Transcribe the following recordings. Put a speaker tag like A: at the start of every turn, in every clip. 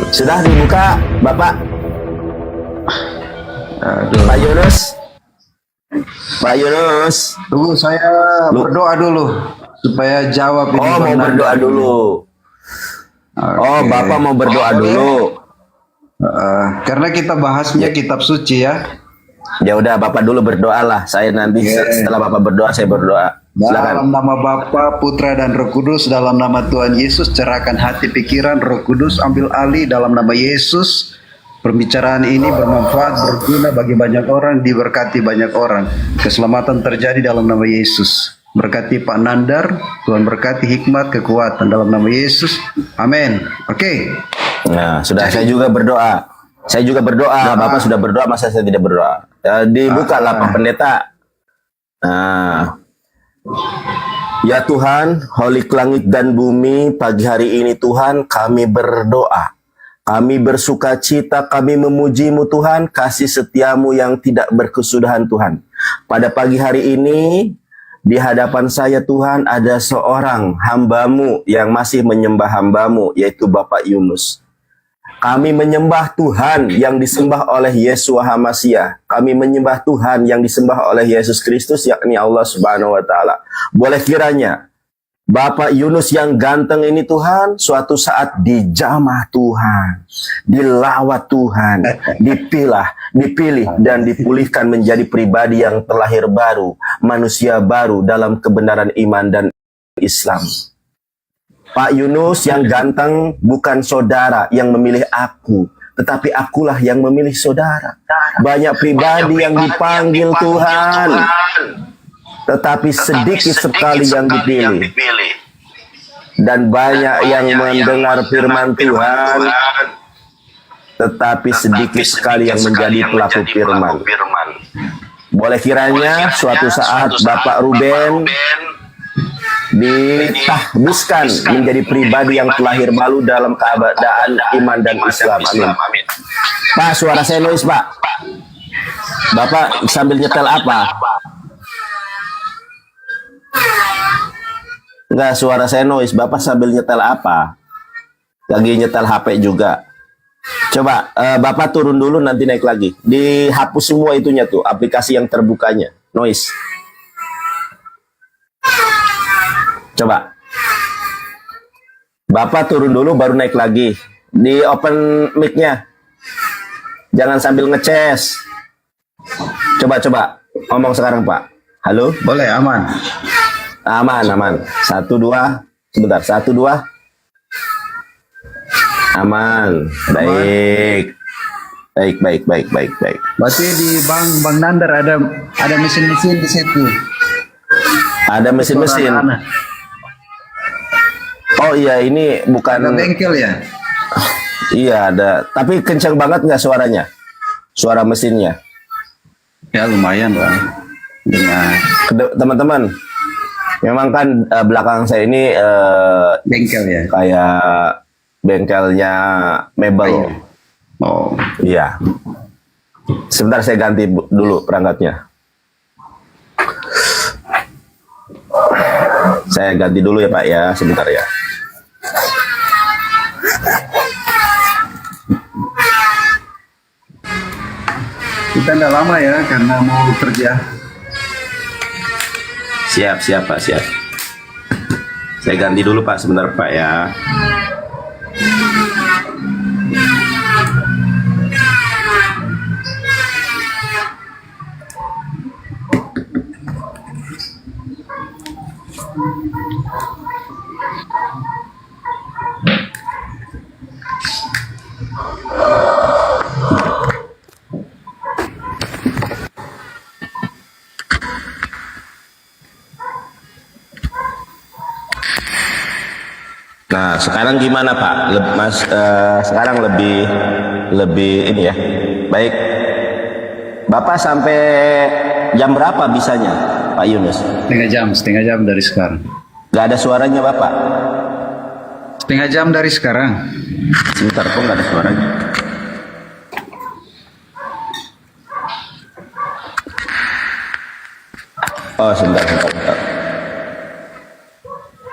A: Sudah dibuka, Bapak?
B: Aduh.
A: Pak Yunus? Pak Yunus?
B: Tunggu, saya berdoa dulu supaya jawab ini.
A: Oh, mau
B: Bang
A: berdoa
B: Nanda.
A: dulu. Oh,
B: Oke.
A: Bapak mau berdoa
B: Boleh?
A: dulu.
B: Karena kita bahasnya kitab suci ya.
A: Ya udah, Bapak dulu berdoa lah. Saya nanti setelah Bapak berdoa, saya berdoa. Silakan.
B: Dalam nama Bapa, Putra dan Roh Kudus, dalam nama Tuhan Yesus, cerahkan hati pikiran, Roh Kudus ambil alih dalam nama Yesus. Pembicaraan ini bermanfaat, berguna bagi banyak orang, diberkati banyak orang. Keselamatan terjadi dalam nama Yesus. Berkati Pak Nandar, Tuhan berkati hikmat, kekuatan dalam nama Yesus. Amin. Oke.
A: Nah, sudah. Saya juga berdoa. Saya juga berdoa. Bapak sudah berdoa, masa saya tidak berdoa? Dibukalah Pak Pendeta. Nah, ya Tuhan, Holik langit dan bumi, pagi hari ini Tuhan kami berdoa. Kami bersuka cita, kami memuji-Mu Tuhan, kasih setiamu yang tidak berkesudahan Tuhan. Pada pagi hari ini, di hadapan saya Tuhan ada seorang hamba-Mu yang masih menyembah hamba-Mu, yaitu Bapak Yunus. Kami menyembah Tuhan yang disembah oleh Yeshua HaMashiach. Kami menyembah Tuhan yang disembah oleh Yesus Kristus, yakni Allah Subhanahu wa Ta'ala. Boleh kiranya Bapak Yunus yang ganteng ini Tuhan, suatu saat dijamah Tuhan, dilawat Tuhan, dipilih dan dipulihkan menjadi pribadi yang terlahir baru, manusia baru dalam kebenaran iman dan Islam. Pak Yunus yang ganteng bukan saudara yang memilih aku, tetapi akulah yang memilih saudara. Banyak pribadi yang dipanggil Tuhan, tetapi sedikit sekali yang dipilih. Dan banyak yang mendengar firman Tuhan, tetapi sedikit sekali yang menjadi pelaku firman. Boleh kiranya suatu saat Bapak Ruben ditahbiskan menjadi pribadi yang terlahir baru dalam keadaan iman dan Islam. Amin. Pak, suara saya noise, Pak. Bapak sambil nyetel apa? Enggak, suara saya noise. Bapak sambil nyetel apa? Lagi nyetel HP juga. Coba Bapak turun dulu, nanti naik lagi. Dihapus semua itunya tuh, aplikasi yang terbukanya. Noise. Coba. Bapak turun dulu baru naik lagi. Di open mic-nya. Jangan sambil ngeces. Coba. Ngomong sekarang, Pak. Halo?
B: Boleh, aman.
A: Aman. 1, 2. Sebentar. 1, 2. Aman. Baik.
B: Berarti di Bang Nandar ada mesin-mesin di situ.
A: Ada mesin-mesin. Oh iya, ini bukan
B: Ada bengkel ya?
A: Iya, ada. Tapi kencang banget nggak suaranya? Suara mesinnya.
B: Ya lumayan Bang.
A: Teman-teman, memang kan belakang saya ini
B: Bengkel ya?
A: kayak bengkelnya mebel.
B: Oh.
A: Iya. Sebentar saya ganti dulu perangkatnya. Saya ganti dulu ya Pak ya, sebentar ya.
B: Kita nggak lama ya karena mau kerja.
A: Siap Pak, siap. Saya ganti dulu Pak, sebentar Pak ya. Nah, sekarang gimana Pak? Sekarang lebih ini ya. Baik. Bapak sampai jam berapa bisanya, Pak Yunus?
B: Setengah jam dari sekarang.
A: Gak ada suaranya Bapak?
B: Setengah jam dari sekarang.
A: Sebentar, kok gak ada suaranya? Oh, sebentar.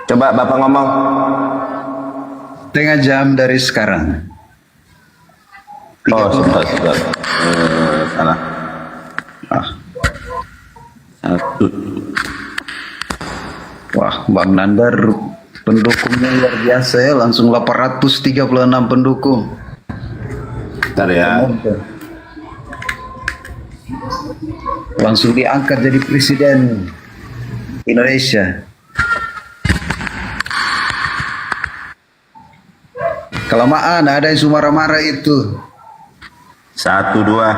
A: Coba Bapak ngomong.
B: Setengah jam dari sekarang.
A: Oh,
B: 30.
A: sebentar, sebentar. Salah.
B: Ah,
A: Satu.
B: wah, Bang Nandar pendukungnya luar biasa ya, langsung 836 pendukung.
A: Bentar ya.
B: Langsung diangkat jadi presiden Indonesia. Kelamaan ada yang marah-marah itu.
A: 1, 2.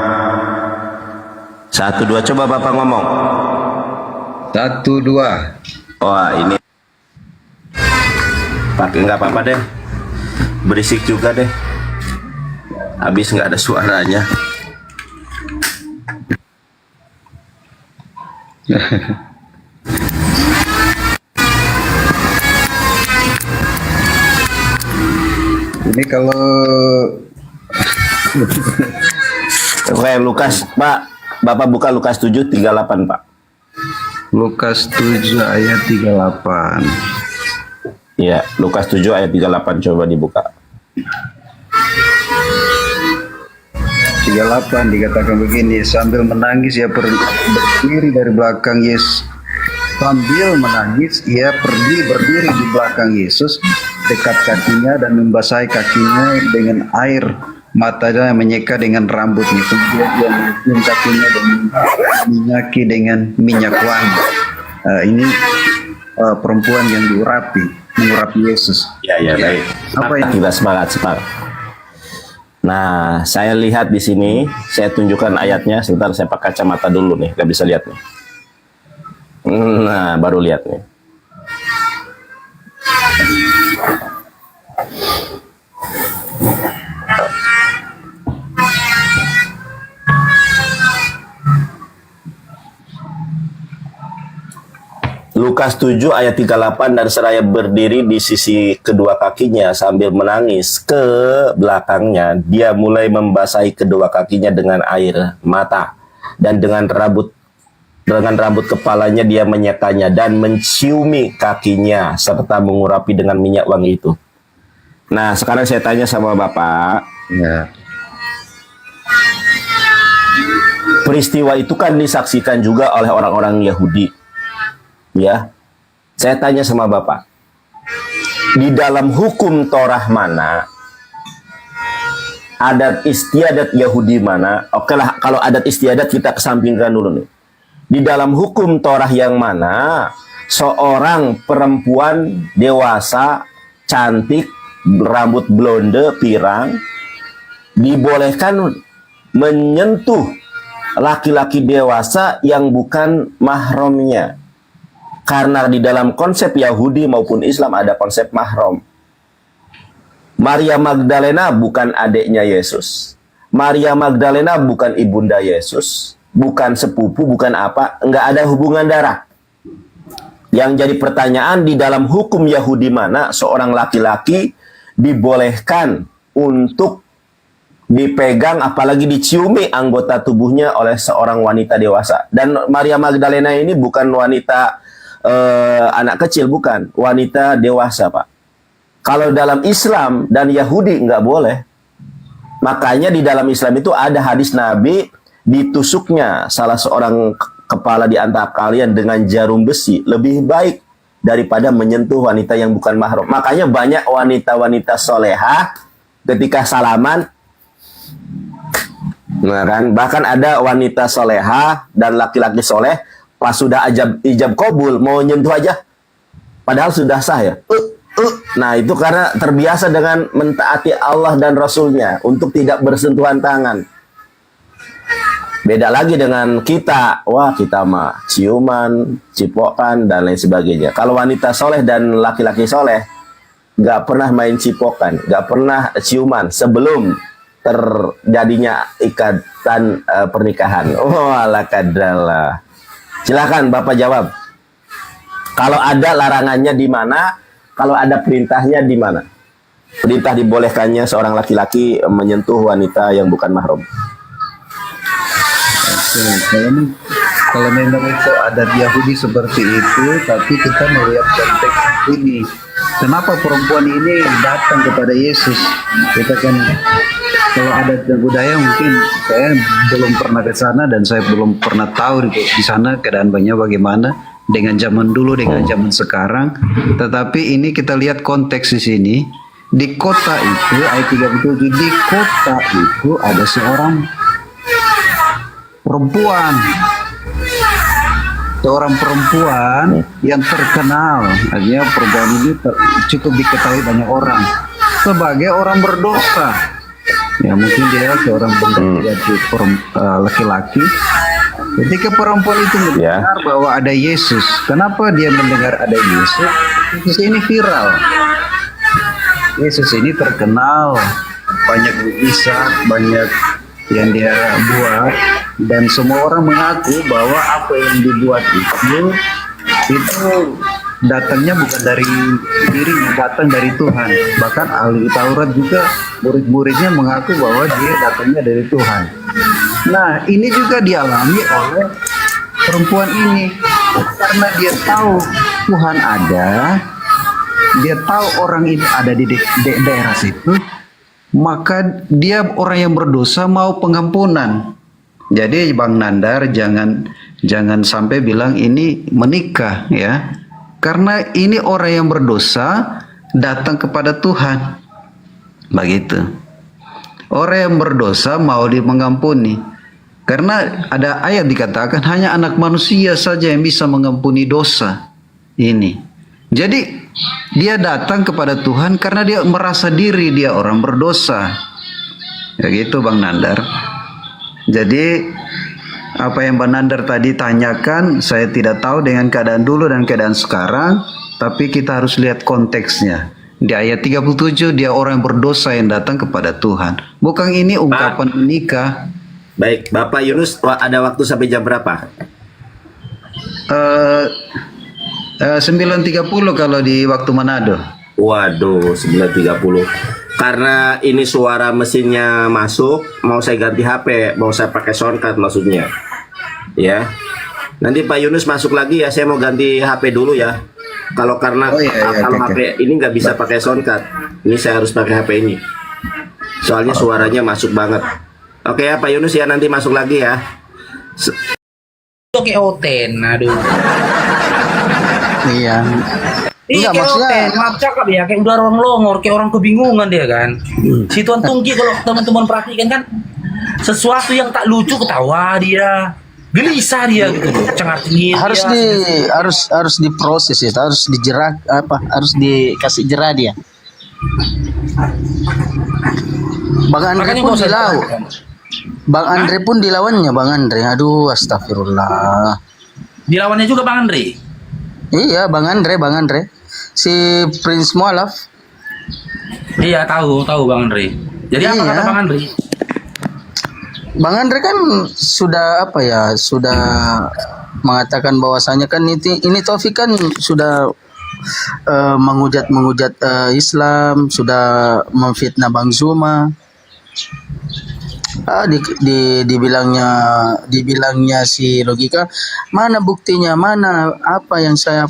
A: 1, 2. Coba Bapak ngomong.
B: 1, 2.
A: Wah, ini pakai nggak apa-apa deh. Berisik juga deh. Habis nggak ada suaranya.
B: Ini kalau
A: Oke, Lukas, Pak. Bapak buka Lukas 7:38, Pak.
B: Lukas 7 ayat 38.
A: Iya, Lukas 7 ayat 38 coba dibuka.
B: 38 dikatakan begini, sambil menangis ia berdiri dari belakang Yesus. Sambil menangis ia berdiri di belakang Yesus, dekat kakinya dan membasahi kakinya dengan air matanya, menyeka dengan rambutnya. Kemudian ia menyium kakinya dan minyaki dengan minyak wangi. Ini perempuan yang mengurapi Yesus.
A: Ya, baik.
B: Apa ini?
A: Kita semangat. Nah, saya lihat di sini, saya tunjukkan ayatnya. Sebentar, saya pakai kacamata dulu nih, nggak bisa lihat nih. Nah, baru lihat nih. Lukas 7 ayat 38, dan seraya berdiri di sisi kedua kakinya sambil menangis ke belakangnya, dia mulai membasahi kedua kakinya dengan air mata, dan dengan rambut kepalanya dia menyekanya dan menciumi kakinya serta mengurapi dengan minyak wangi itu. Nah, sekarang saya tanya sama Bapak,
B: Ya.
A: peristiwa itu kan disaksikan juga oleh orang-orang Yahudi. Ya, saya tanya sama Bapak, di dalam hukum Torah mana, adat istiadat Yahudi mana? Oke lah, kalau adat istiadat kita kesampingkan dulu nih. Di dalam hukum Torah yang mana seorang perempuan dewasa, cantik, rambut blonde, pirang, dibolehkan menyentuh laki-laki dewasa yang bukan mahramnya? Karena di dalam konsep Yahudi maupun Islam ada konsep mahram. Maria Magdalena bukan adiknya Yesus. Maria Magdalena bukan ibunda Yesus. Bukan sepupu, bukan apa. Enggak ada hubungan darah. Yang jadi pertanyaan, di dalam hukum Yahudi mana seorang laki-laki dibolehkan untuk dipegang, apalagi diciumi anggota tubuhnya oleh seorang wanita dewasa. Dan Maria Magdalena ini bukan wanita anak kecil, bukan, wanita dewasa, Pak. Kalau dalam Islam dan Yahudi nggak boleh. Makanya di dalam Islam itu ada hadis Nabi, ditusuknya salah seorang kepala di antara kalian dengan jarum besi lebih baik daripada menyentuh wanita yang bukan mahram. Makanya banyak wanita-wanita solehah ketika salaman, nah kan, bahkan ada wanita solehah dan laki-laki soleh pas sudah ijab kabul mau nyentuh aja, padahal sudah sah ya. Nah, itu karena terbiasa dengan mentaati Allah dan Rasulnya untuk tidak bersentuhan tangan. Beda lagi dengan kita, wah kita mah ciuman, cipokan dan lain sebagainya. Kalau wanita soleh dan laki-laki soleh nggak pernah main cipokan, nggak pernah ciuman sebelum terjadinya ikatan pernikahan. Oh, ala kadallah. Silakan Bapak jawab. Kalau ada larangannya di mana? Kalau ada perintahnya di mana? Perintah dibolehkannya seorang laki-laki menyentuh wanita yang bukan mahram.
B: Kalau memang itu adat Yahudi seperti itu, tapi kita melihat konteks ini. Kenapa perempuan ini datang kepada Yesus? Kita kan kalau adat dan budaya mungkin saya belum pernah ke sana dan saya belum pernah tahu di sana keadaan banyak bagaimana dengan zaman dulu dengan zaman sekarang. Tetapi ini kita lihat konteks di sini. Di kota itu ayat 37, di kota itu ada seorang perempuan. Seorang perempuan yang terkenal, artinya perempuan ini cukup diketahui banyak orang sebagai orang berdosa. Ya mungkin dia seorang laki-laki. Ketika perempuan itu mendengar bahwa ada Yesus, kenapa dia mendengar ada Yesus? Yesus ini viral. Yesus ini terkenal, banyak mukjizat, banyak yang dia buat, dan semua orang mengaku bahwa apa yang dibuat itu datangnya bukan dari dirinya, datang dari Tuhan. Bahkan ahli Taurat juga murid-muridnya mengaku bahwa dia datangnya dari Tuhan. Nah, ini juga dialami oleh perempuan ini karena dia tahu Tuhan ada, dia tahu orang ini ada di daerah situ, maka dia orang yang berdosa mau pengampunan. Jadi Bang Nandar jangan sampai bilang ini menikah ya. Karena ini orang yang berdosa datang kepada Tuhan. Begitu. Orang yang berdosa mau mengampuni. Karena ada ayat dikatakan hanya anak manusia saja yang bisa mengampuni dosa ini. Jadi dia datang kepada Tuhan karena dia merasa diri dia orang berdosa. Ya gitu Bang Nandar. Jadi apa yang Bang Nandar tadi tanyakan saya tidak tahu dengan keadaan dulu dan keadaan sekarang, tapi kita harus lihat konteksnya. Di ayat 37 dia orang yang berdosa yang datang kepada Tuhan. Bukan ini ungkapan menikah.
A: Baik, Bapak Yunus ada waktu sampai jam berapa?
B: 9.30 kalau di waktu Manado.
A: Waduh, 9.30. Karena ini suara mesinnya masuk, mau saya ganti HP, mau saya pakai soundcard maksudnya. Ya. Nanti Pak Yunus masuk lagi ya, saya mau ganti HP dulu ya. Kalau karena HP ini nggak bisa pakai soundcard, ini saya harus pakai HP ini. Soalnya suaranya masuk banget. Oke ya Pak Yunus ya, nanti masuk lagi ya.
C: Oke Oten, aduh.
B: Iya.
C: Iya maksudnya maaf cakap ya, kayak udah orang longor, kayak orang kebingungan dia kan. Si Tuan Tungki kalau teman-teman perhatikan kan sesuatu yang tak lucu ketawa dia, gelisah dia gitu loh, cengar-cengir.
D: Harus diproses ya, harus dijerak harus dikasih jerah dia. Bang Andre pun dilawan. Bang Andre pun dilawannya Bang Andre. Aduh astagfirullah.
C: Dilawannya juga Bang Andre.
D: Iya Bang Andre. Si Prince Mualaf.
C: Iya tahu Bang Andre. Jadi apa kata Bang Andre?
D: Bang Andre kan sudah sudah mengatakan bahwasanya kan ini Taufik kan sudah menghujat Islam, sudah memfitnah Bang Zuma. Dibilangnya si Logika, mana buktinya, mana apa yang saya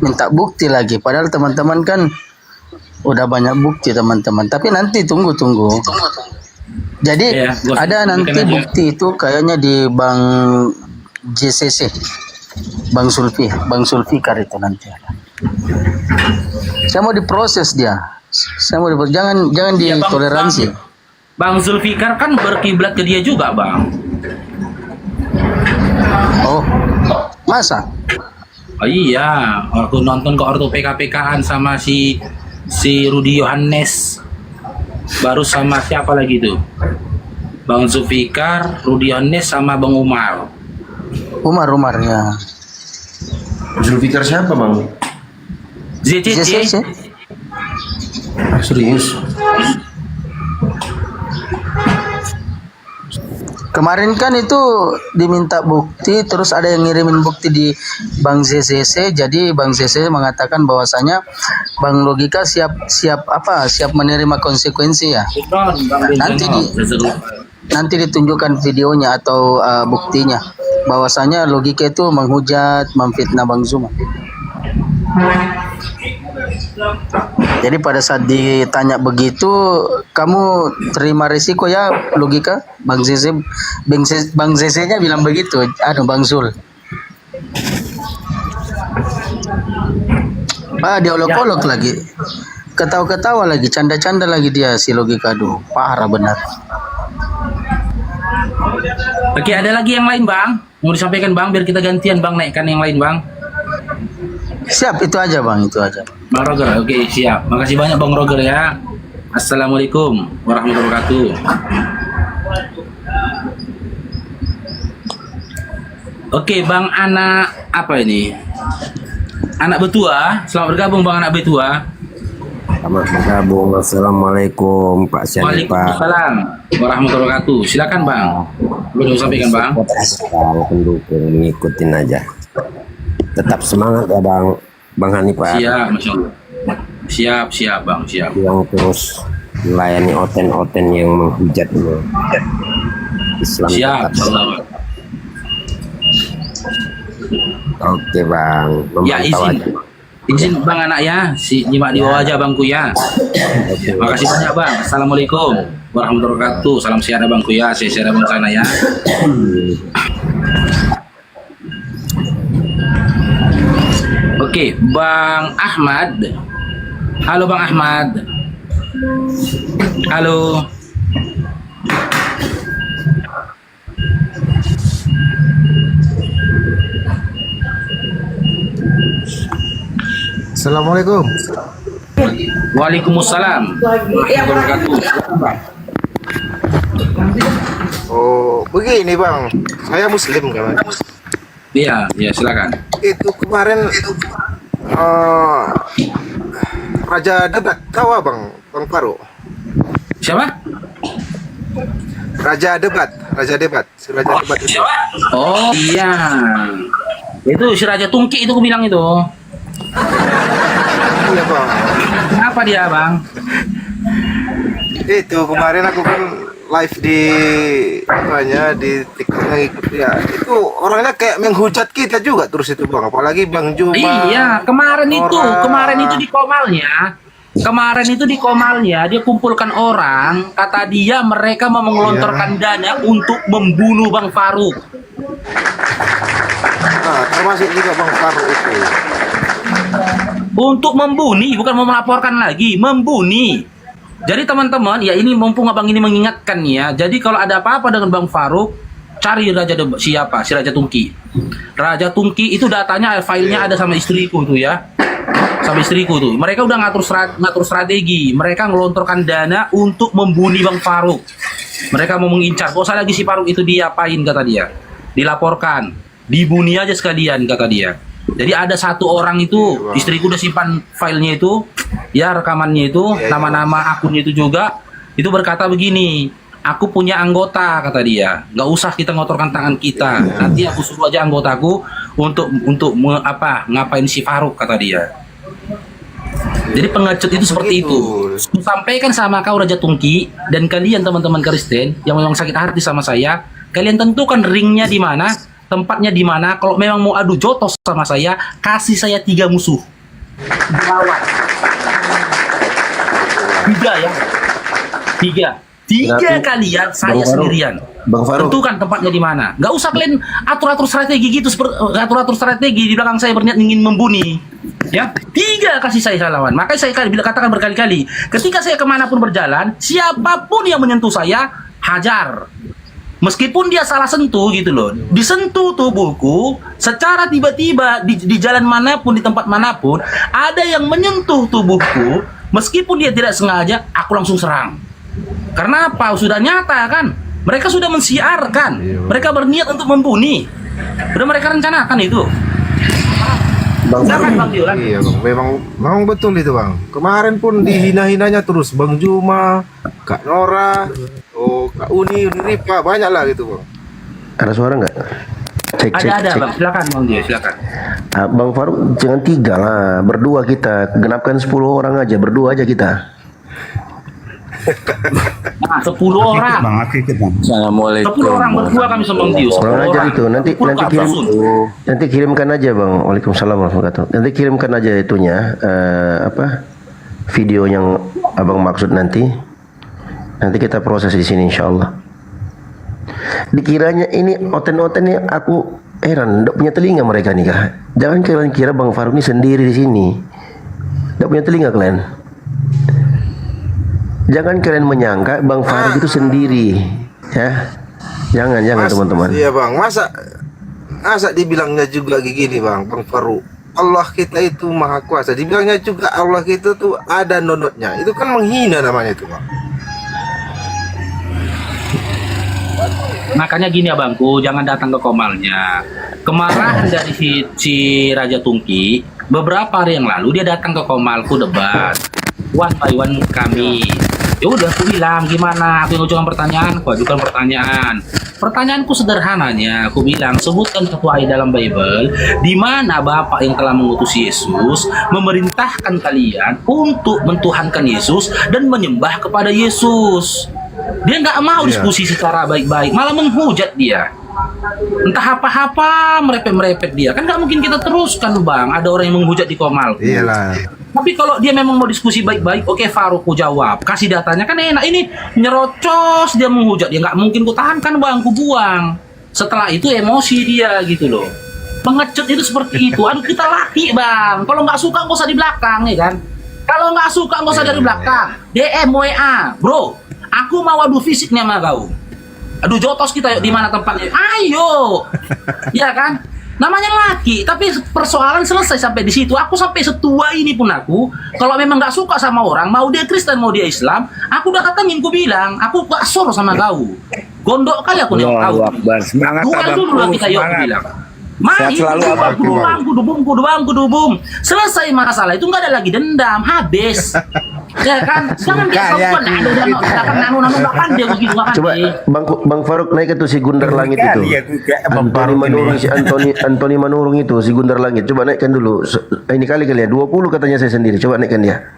D: minta bukti lagi, padahal teman-teman kan udah banyak bukti teman-teman, tapi nanti tunggu. Jadi ada nanti bukti itu kayaknya di Bang JCC, Bang Sulfikar itu nanti ada. Saya mau diproses dia, jangan ditoleransi.
C: Bang Zulfikar kan berkiblat ke dia juga Bang.
D: Oh masa?
C: Oh iya, aku nonton ke orto PK-PKan sama si Rudi Yohanes, baru sama siapa lagi tuh? Bang Zulfikar, Rudi Yohanes sama Bang Umar ya.
A: Zulfikar siapa Bang?
C: ZCC.
A: Serius?
D: Kemarin kan itu diminta bukti, terus ada yang ngirimin bukti di Bang ZCC. Jadi Bang ZCC mengatakan bahwasanya Bang Logika siap menerima konsekuensi ya. Nanti ditunjukkan videonya atau buktinya bahwasanya Logika itu menghujat, memfitnah Bang Zuma. Jadi pada saat ditanya begitu, kamu terima risiko ya, logika? Bang Zeze-nya bilang begitu, Bang Zul. Dia olok-olok lagi. Ketawa-ketawa lagi, canda-canda lagi dia si logika. Aduh, parah benar.
C: Oke, ada lagi yang lain Bang? Mau disampaikan Bang, biar kita gantian Bang naikkan yang lain Bang.
D: Siap, itu aja Bang, itu aja.
C: Bang Roger, oke siap. Makasih banyak Bang Roger ya. Assalamualaikum warahmatullahi wabarakatuh. Oke, Bang Anak apa ini? Anak Betua, selamat bergabung Bang Anak Betua.
E: Selamat bergabung. Assalamualaikum Pak Syarif.
C: Waalaikumsalam warahmatullahi wabarakatuh. Silakan Bang. Boleh sampaikan Bang.
E: Pendukung ngikutin aja. Tetap semangat ya Bang. Bang Hanifah.
C: Siap, Masya Allah. Siap Bang, siap.
E: Yang terus melayani oten-oten yang menghujat Islam.
C: Siap,
E: tetap. Oke Bang.
C: Ya izin Bang Anak ya, nyimak di bawah aja Bangku ya. Makasih banyak Bang. Assalamualaikum warahmatullahi wabarakatuh. Salam sehat Bangku ya, sehat Bang sana ya. Oke, Bang Ahmad. Halo Bang Ahmad. Halo.
F: Assalamualaikum.
C: Waalaikumsalam warahmatullahi wabarakatuh.
F: Oh, begini Bang, saya Muslim kan.
C: Iya, silakan.
F: Itu kemarin Raja Debat, tahu Bang Faruk?
C: Siapa?
F: Raja Debat itu.
C: Oh iya. Itu si Raja Tungki itu aku bilang itu.
F: Iya Bang.
C: Kenapa dia Bang?
F: Itu kemarin aku kan live di TikTok ngikutin ya. Itu orangnya kayak menghujat kita juga terus itu Bang. Apalagi Bang Juma.
C: Iya, kemarin itu di Komalnya. Kemarin itu di Komalnya dia kumpulkan orang, kata dia mereka mau mengelontorkan dana untuk membunuh Bang Faruk.
F: Nah, termasuk juga Bang Faruk itu.
C: Untuk membunuh, bukan mau melaporkan lagi, membunuh. Jadi teman-teman, ya ini mumpung Abang ini mengingatkan ya. Jadi kalau ada apa-apa dengan Bang Faruk, cari siapa? Si Raja Tungki. Raja Tungki itu datanya, filenya ada sama istriku tuh ya. Sama istriku tuh. Mereka udah ngatur strategi. Mereka ngelontorkan dana untuk membunuh Bang Faruk. Mereka mau mengincar. Kok usah lagi si Faruk itu diapain kata dia. Dilaporkan. Dibunuh aja sekalian kata dia. Jadi ada satu orang itu, istriku udah simpan filenya itu, ya rekamannya itu, nama-nama akunnya itu juga, itu berkata begini, aku punya anggota kata dia, nggak usah kita ngotorkan tangan kita, nanti aku suruh aja anggotaku untuk ngapain si Faruk kata dia. Jadi pengecut itu seperti itu. Aku sampaikan sama kau Raja Tungki dan kalian teman-teman Kristen yang memang sakit hati sama saya, kalian tentukan ringnya di mana. Tempatnya di mana? Kalau memang mau adu jotos sama saya, kasih saya 3 musuh. Lawan. 3 ya. 3 kalian, saya sendirian.
A: Bang Faruk.
C: Tentukan tempatnya di mana. Gak usah kalian atur-atur strategi gitu, atur-atur strategi di belakang saya berniat ingin membunuh. Ya, 3 kasih saya lawan. Makanya saya katakan berkali-kali, ketika saya kemanapun berjalan, siapapun yang menyentuh saya, hajar. Meskipun dia salah sentuh gitu loh, disentuh tubuhku secara tiba-tiba di jalan manapun, di tempat manapun, ada yang menyentuh tubuhku, meskipun dia tidak sengaja, aku langsung serang. Karena apa? Sudah nyata kan? Mereka sudah mensiarkan, mereka berniat untuk membunuh. Sudah mereka rencanakan itu.
F: Bang iya Bang, memang betul itu Bang. Kemarin pun dihina-hinanya terus Bang Juma, Kak Nora, Kak Uni Ripa, banyak lah gitu Bang.
G: Ada suara nggak? Cek.
C: Ada Bang, silakan Bang dia, silakan.
G: Bang Faruk jangan 3 lah, berdua kita, genapkan 10 orang aja, berdua aja kita.
C: Nah, 10 orang.
H: Bang, aku ikut bang.
C: 10 orang berdua kami sama Bang Dio. 10
G: Kurang ajar
C: orang.
G: itu. Nanti
C: 10
G: nanti
C: ke
G: kirim
C: atas.
G: nanti kirimkan aja bang. Waalaikumsalam warahmatullahi wabarakatuh. Nanti kirimkan aja itunya video yang abang maksud nanti. Nanti kita proses di sini insya Allah. Dikiranya ini oten-otennya aku heran. Tidak punya telinga mereka nih kah? Jangan kalian kira Bang Faruk ini sendiri di sini. Tidak punya telinga kalian. Jangan kalian menyangka Bang Faruk itu sendiri, ya. Jangan teman-teman.
F: Iya bang, masa dibilangnya juga gini bang Faruk. Allah kita itu maha kuasa. Dibilangnya juga Allah kita tuh ada nonotnya. Itu kan menghina namanya itu bang.
C: Makanya gini abangku, jangan datang ke Komalnya. Kemarahan dari si Raja Tungki, beberapa hari yang lalu dia datang ke Komalku debat. One by one kami. Ya udah aku bilang gimana, aku yang ajukan pertanyaan, aku ajukan pertanyaan. Pertanyaanku sederhananya, aku bilang sebutkan satu ayat dalam Bible di mana Bapak yang telah mengutus Yesus memerintahkan kalian untuk mentuhankan Yesus dan menyembah kepada Yesus. Dia nggak mau diskusi secara baik-baik, malah menghujat dia. Entah apa-apa, merepet-merepet dia. Kan nggak mungkin kita teruskan bang, ada orang yang menghujat di Komal.
F: Iyalah.
C: Tapi kalau dia memang mau diskusi baik-baik, oke Faruk, ku jawab, kasih datanya kan enak. Ini nyerocos, dia menghujat, dia nggak mungkin ku tahankan bang, ku buang. Setelah itu emosi dia gitu loh. Pengecut itu seperti itu. Aduh kita laki bang, kalau nggak suka nggak usah di belakang ya kan. Kalau nggak suka nggak usah dari belakang. DM WA, bro, aku mau adu fisik nih sama kau. Aduh jotos kita yuk, di mana tempatnya? Ayo, ya kan? Namanya laki, tapi persoalan selesai sampai di situ. Aku sampai setua ini pun aku, kalau memang nggak suka sama orang, mau dia Kristen mau dia Islam, aku udah katangin, ku bilang, aku gak sor sama kau. Gondok kali aku nengok kau.
H: Semangat
C: Duel
H: abang.
C: dulu lah kita yuk, aku bilang. Main,
H: selalu abang.
C: kudubung. Selesai masalah itu nggak ada lagi dendam, habis. Ya kan, jangan dia kawan kan dia begitu kan.
G: Coba Bang Faruk naik ke tuh si Gundar Langit itu. Antoni Manurung itu si Gundar Langit. Coba naikkan dulu. Ini kali ya 20 katanya saya sendiri. Coba naikkan dia.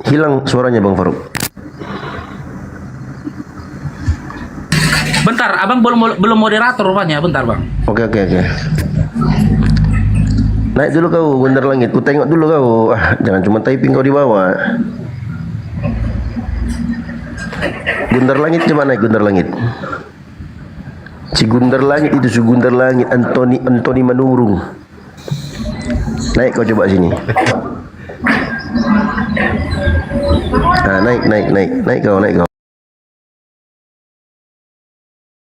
G: Hilang suaranya Bang Faruk.
C: Bentar, abang belum moderator rupanya. Bentar bang.
G: Oke. Naik dulu kau Gundar Langit. Ku tengok dulu kau. Jangan cuma typing kau di bawah. Gundar Langit coba naik Gundar Langit. Si Gundar Langit itu si Gundar Langit Antoni Manurung. Naik kau coba sini. Naik kau.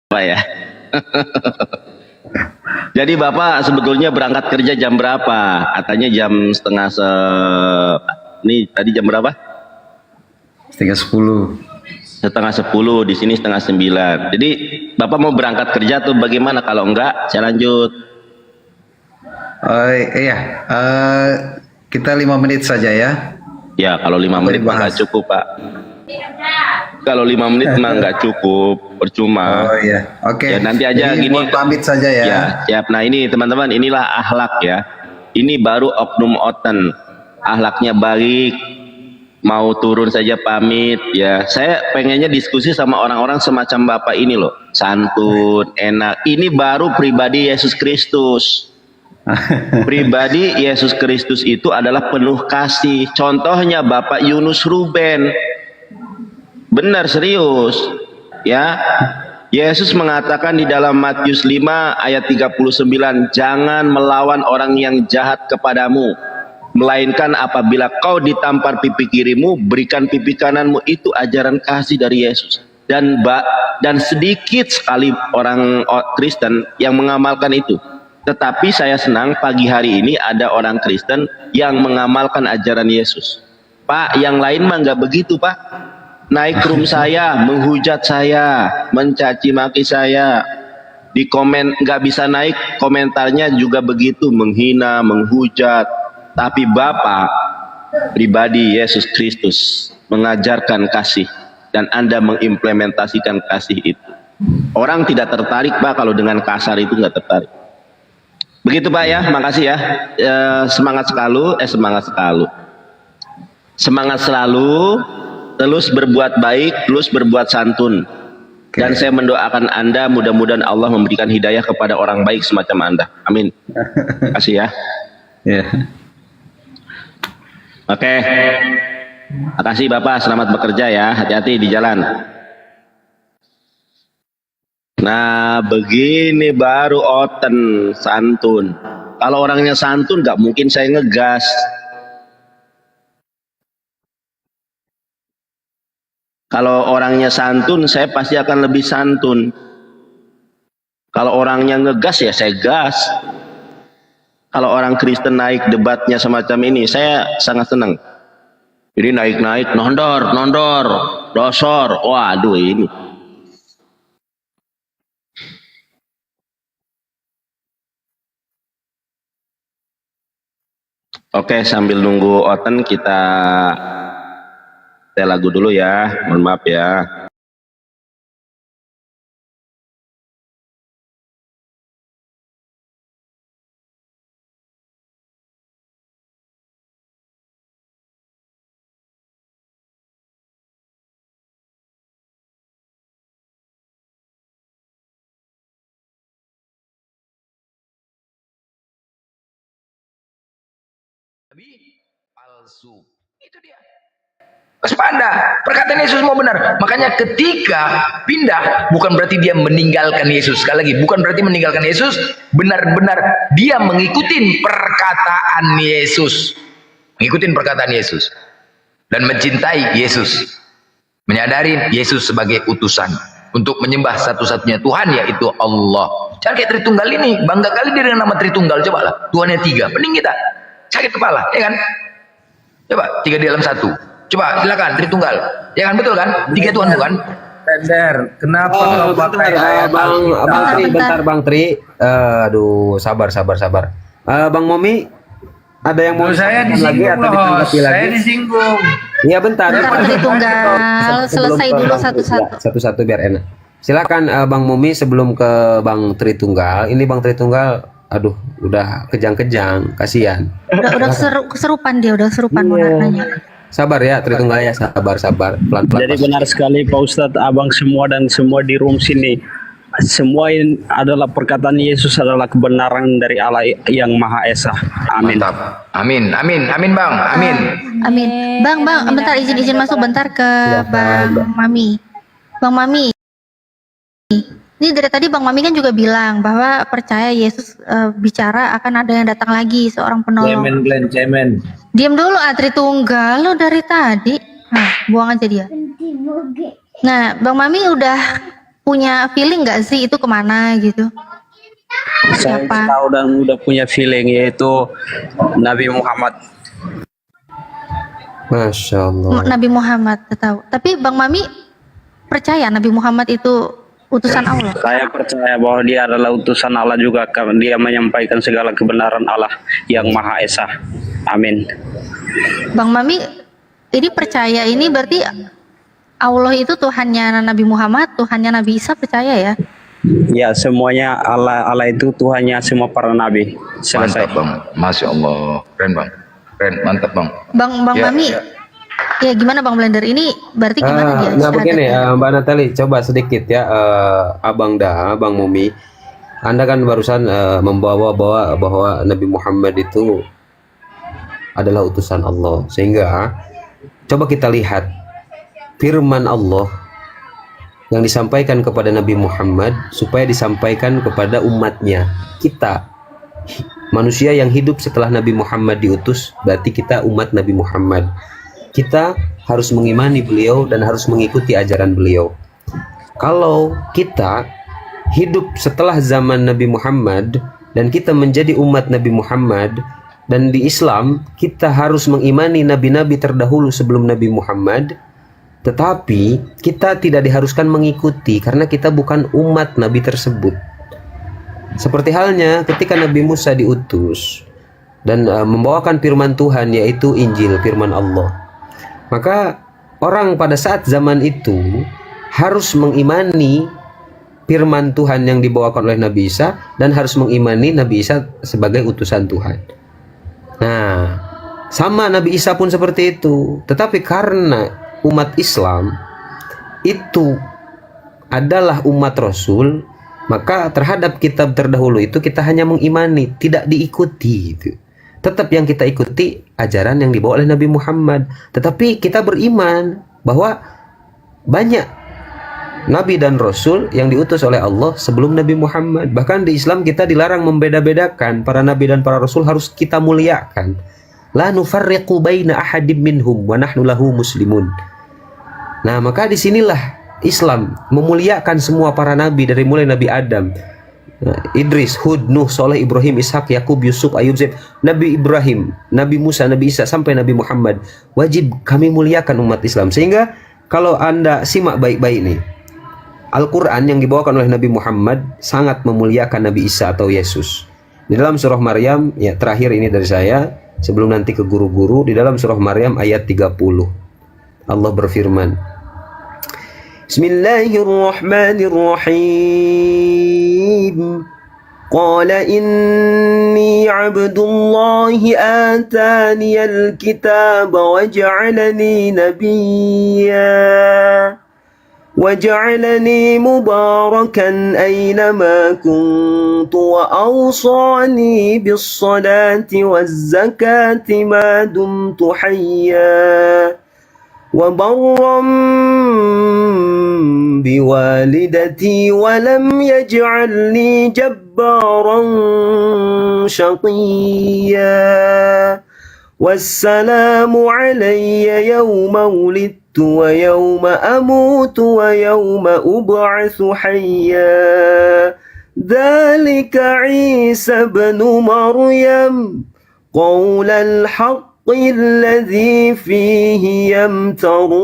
A: Pak ya. Jadi Bapak sebetulnya berangkat kerja jam berapa? Katanya jam ini tadi jam berapa?
B: 9:30.
A: 8:30, di sini 8:30. Jadi Bapak mau berangkat kerja tuh bagaimana? Kalau enggak, saya lanjut.
B: Kita 5 menit saja ya.
A: Ya, kalau 5 menit mah nggak cukup, Pak. Kalau 5 menit mah nggak cukup, percuma.
B: Oh iya, oke.
A: Ya, nanti aja
B: jadi,
A: gini.
B: pamit saja ya.
A: Ya, siap. Nah ini teman-teman, inilah akhlak ya. Ini baru oknum oten. Akhlaknya baik, mau turun saja pamit ya. Saya pengennya diskusi sama orang-orang semacam Bapak ini loh. Santun, enak. Ini baru pribadi Yesus Kristus. Pribadi Yesus Kristus itu adalah penuh kasih. Contohnya Bapak Yunus Ruben. Benar, serius ya. Yesus mengatakan di dalam Matius 5 ayat 39, jangan melawan orang yang jahat kepadamu, melainkan apabila kau ditampar pipi kirimu, berikan pipi kananmu. Itu ajaran kasih dari Yesus. Dan sedikit sekali orang Kristen yang mengamalkan itu. Tetapi saya senang pagi hari ini ada orang Kristen yang mengamalkan ajaran Yesus. Pak, yang lain mah nggak begitu, Pak. Naik room saya, menghujat saya, mencaci maki saya, di komen nggak bisa naik, komentarnya juga begitu, menghina, menghujat. Tapi Bapak pribadi Yesus Kristus mengajarkan kasih dan Anda mengimplementasikan kasih itu. Orang tidak tertarik Pak kalau dengan kasar itu nggak tertarik. Begitu Pak ya, makasih ya. Semangat sekali. Semangat selalu, terus berbuat baik, terus berbuat santun. Dan saya mendoakan Anda mudah-mudahan Allah memberikan hidayah kepada orang baik semacam Anda. Amin. Terima kasih ya.
B: Ya.
A: Oke. Makasih Bapak, selamat bekerja ya. Hati-hati di jalan. Nah, begini baru oten santun. Kalau orangnya santun nggak mungkin saya ngegas. Kalau orangnya santun, saya pasti akan lebih santun. Kalau orangnya ngegas ya saya gas. Kalau orang Kristen naik debatnya semacam ini, saya sangat senang. Jadi naik-naik, nondor, dosor, waduh ini. Oke, sambil nunggu Oten kita lagu dulu ya. Mohon maaf ya.
I: Palsu. Itu dia. Waspada, perkataan Yesus mau benar. Makanya ketika pindah, bukan berarti dia meninggalkan Yesus. Sekali lagi, bukan berarti meninggalkan Yesus. Benar-benar dia mengikuti perkataan Yesus. Mengikuti perkataan Yesus. Dan mencintai Yesus. Menyadari Yesus sebagai utusan. Untuk menyembah satu-satunya Tuhan, yaitu Allah. Jangan kayak Tritunggal ini. Bangga kali dia dengan nama Tritunggal. Coba lah, Tuhannya 3. Pening kita. Sakit kepala, ya kan? Coba 3 di dalam 1. Coba silakan Tritunggal. Ya kan, betul kan? 3 Tuhan bukan?
E: Tender, kenapa kau pakai Bang Tri, bentar Bang Tri. Aduh, sabar. Bang Momi, ada yang mau
C: Saya
E: lagi atau
C: disinggung loh,
E: ditanggapi lagi?
C: saya disinggung.
E: Iya bentar.
J: Tritunggal selesai dulu satu-satu.
E: Satu-satu biar enak. Silakan Bang Momi sebelum ke Bang Tritunggal. Ini Bang Tritunggal, aduh, udah kejang-kejang, kasihan.
J: Udah keserupan dia, udah keserupan mau nanya.
E: Sabar ya Tritunggal ya, sabar, pelan-pelan.
K: Jadi benar sekali Pak Ustadz, abang semua dan semua di room sini. Semua ini adalah perkataan Yesus adalah kebenaran dari Allah yang Maha Esa. Amin.
I: Mantap. Amin Bang. Amin.
J: Amin. Bang, bentar izin masuk bentar ke Bang Mami. Bang Mami. Ini dari tadi Bang Mami kan juga bilang bahwa percaya Yesus bicara akan ada yang datang lagi, seorang penolong.
C: Cemen.
J: Diam dulu Tritunggal, lo dari tadi. Nah, buang aja dia. Nah, Bang Mami udah punya feeling nggak sih itu kemana gitu?
K: Saya tahu dan udah punya feeling, yaitu Nabi Muhammad.
E: Masya Allah.
J: Nabi Muhammad, tahu. Tapi Bang Mami percaya Nabi Muhammad itu utusan Allah?
K: Saya percaya bahwa dia adalah utusan Allah juga, karena dia menyampaikan segala kebenaran Allah yang Maha Esa. Amin.
J: Bang Mami, ini percaya ini berarti Allah itu Tuhannya Nabi Muhammad, Tuhannya Nabi Isa, percaya ya?
K: Ya, semuanya Allah itu Tuhannya semua para nabi. Selesai.
I: Mantap Bang. Masya Allah. Keren Bang. Keren, mantap Bang.
J: Bang Mami. Ya gimana Bang Blender ini berarti gimana dia?
E: Nah begini Mbak Natali, coba sedikit ya Abang Momi, Anda kan barusan membawa bahwa Nabi Muhammad itu adalah utusan Allah, sehingga coba kita lihat firman Allah yang disampaikan kepada Nabi Muhammad supaya disampaikan kepada umatnya. Kita manusia yang hidup setelah Nabi Muhammad diutus, berarti kita umat Nabi Muhammad. Kita harus mengimani beliau dan harus mengikuti ajaran beliau. Kalau kita hidup setelah zaman Nabi Muhammad dan kita menjadi umat Nabi Muhammad, dan di Islam kita harus mengimani nabi-nabi terdahulu sebelum Nabi Muhammad, tetapi kita tidak diharuskan mengikuti karena kita bukan umat Nabi tersebut. Seperti halnya ketika Nabi Musa diutus dan membawakan firman Tuhan, yaitu Injil, firman Allah. Maka orang pada saat zaman itu harus mengimani firman Tuhan yang dibawakan oleh Nabi Isa dan harus mengimani Nabi Isa sebagai utusan Tuhan. Nah, Sama Nabi Isa pun seperti itu. Tetapi karena umat Islam itu adalah umat Rasul, maka terhadap kitab terdahulu itu kita hanya mengimani, tidak diikuti gitu. Tetap yang kita ikuti ajaran yang dibawa oleh Nabi Muhammad. Tetapi kita beriman bahwa banyak Nabi dan Rasul yang diutus oleh Allah sebelum Nabi Muhammad. Bahkan di Islam kita dilarang membeda-bedakan. Para Nabi dan para Rasul harus kita muliakan. La nufarriqu baina ahadim minhum wa nahnu lahu muslimun. Nah, maka disinilah Islam memuliakan semua para Nabi dari mulai Nabi Adam, Idris, Hud, Nuh, Soleh, Ibrahim, Ishak, Yakub, Yusuf, Ayub, Zaid, Nabi Ibrahim, Nabi Musa, Nabi Isa, sampai Nabi Muhammad. Wajib kami muliakan umat Islam. Sehingga kalau Anda simak baik-baik nih, Al-Quran yang dibawakan oleh Nabi Muhammad sangat memuliakan Nabi Isa atau Yesus. Di dalam surah Maryam, ya terakhir ini dari saya, sebelum nanti ke guru-guru, di dalam surah Maryam ayat 30. Allah berfirman, Bismillahirrahmanirrahim. Qala inni abdullahi ataniyal kitab wa ja'alani nabiyya وجعلني مباركا أينما كنت وأوصاني بالصلاة والزكاة ما دمت حيا وبرا بوالدتي ولم يجعلني جبارا شقيا والسلام علي يوم ولدت ويوم أموت ويوم أبعث حيا ذلك عيسى بن مريم قول الحق الذي فيه يمترون.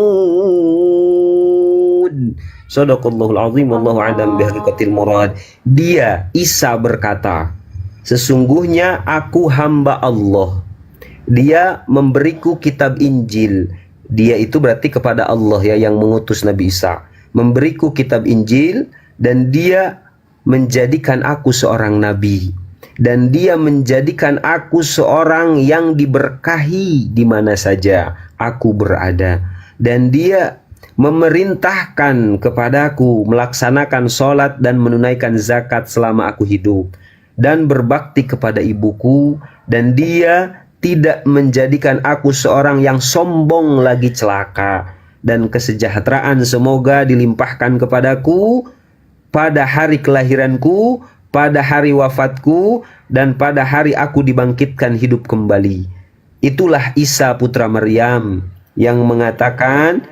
E: Sadaqallahul azim, wallahu a'lam bihaqiqatil murad. Dia, Isa berkata, sesungguhnya aku hamba Allah. Dia memberiku kitab Injil. Dia itu berarti kepada Allah ya, yang mengutus Nabi Isa. Memberiku kitab Injil, dan dia menjadikan aku seorang nabi. Dan dia menjadikan aku seorang yang diberkahi di mana saja aku berada. Dan dia memerintahkan kepadaku melaksanakan sholat dan menunaikan zakat selama aku hidup. Dan berbakti kepada ibuku. Dan dia tidak menjadikan aku seorang yang sombong lagi celaka, dan kesejahteraan semoga dilimpahkan kepadaku pada hari kelahiranku, pada hari wafatku, dan pada hari aku dibangkitkan hidup kembali. Itulah Isa putra Maryam yang mengatakan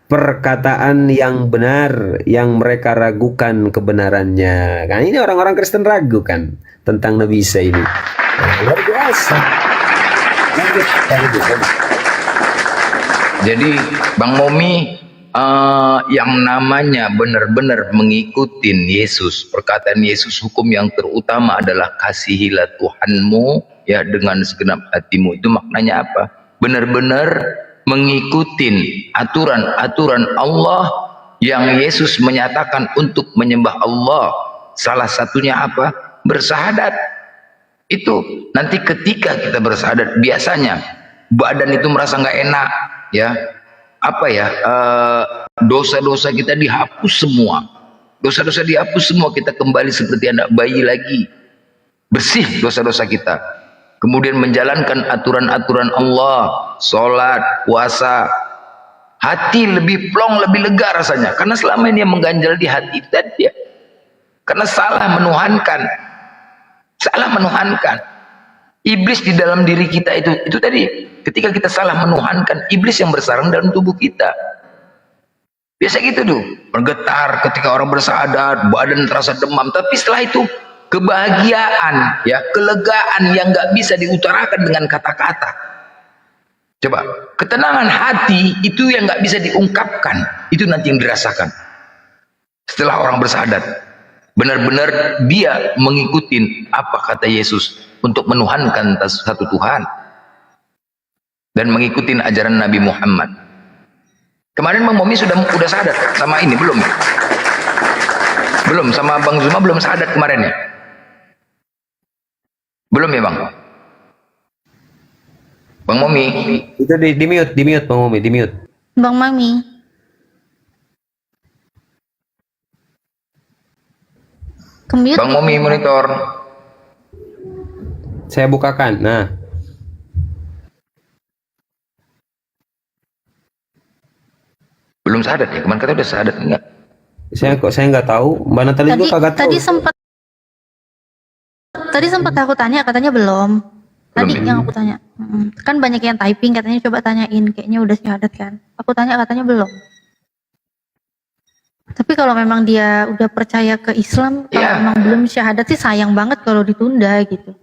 E: perkataan yang benar yang mereka ragukan kebenarannya. Kan ini orang-orang Kristen ragu kan tentang Nabi Isa ini. Luar biasa.
I: Jadi Bang Momi, yang namanya benar-benar mengikutin Yesus, perkataan Yesus, hukum yang terutama adalah kasihilah Tuhanmu ya dengan segenap hatimu. Itu maknanya apa? Benar-benar mengikutin aturan-aturan Allah yang Yesus menyatakan untuk menyembah Allah. Salah satunya apa? Bersahadat. Itu nanti ketika kita bersahadat, biasanya badan itu merasa nggak enak ya, apa ya, dosa-dosa kita dihapus semua, dosa-dosa dihapus semua, kita kembali seperti anak bayi lagi, bersih dosa-dosa kita, kemudian menjalankan aturan-aturan Allah, sholat, puasa, hati lebih plong, lebih lega rasanya, karena selama ini yang mengganjal di hati tadi ya, karena salah menuhankan iblis di dalam diri kita. Itu tadi, ketika kita salah menuhankan, iblis yang bersarang dalam tubuh kita. Biasa gitu tuh, bergetar ketika orang bersahadat, badan terasa demam, tapi setelah itu kebahagiaan ya, kelegaan yang nggak bisa diutarakan dengan kata-kata. Coba, ketenangan hati itu yang nggak bisa diungkapkan, itu nanti yang dirasakan setelah orang bersahadat. Benar-benar dia mengikuti apa kata Yesus untuk menuhankan satu Tuhan dan mengikuti ajaran Nabi Muhammad. Kemarin Bang Momi sudah sadar sama ini belum? Belum, sama Bang Zuma belum sadar kemarin ya? Belum ya Bang? Bang Momi.
E: Itu di mute Bang Momi, di mute.
J: Bang Mami. Kemute.
I: Bang Momi monitor.
E: Saya bukakan. Nah,
I: Belum sadat ya? Kemarin kata udah sadat enggak?
E: saya nggak tahu. Mbak Natali
J: Tadi
E: juga kagak tahu.
J: tadi sempat aku tanya, katanya belum. Tadi
I: Belum ya?
J: yang aku tanya. Kan banyak yang typing, katanya coba tanyain, kayaknya udah syahadat kan. Aku tanya, katanya belum. Tapi kalau memang dia udah percaya ke Islam, kalau
I: Ya.
J: memang belum syahadat sih sayang banget kalau ditunda gitu.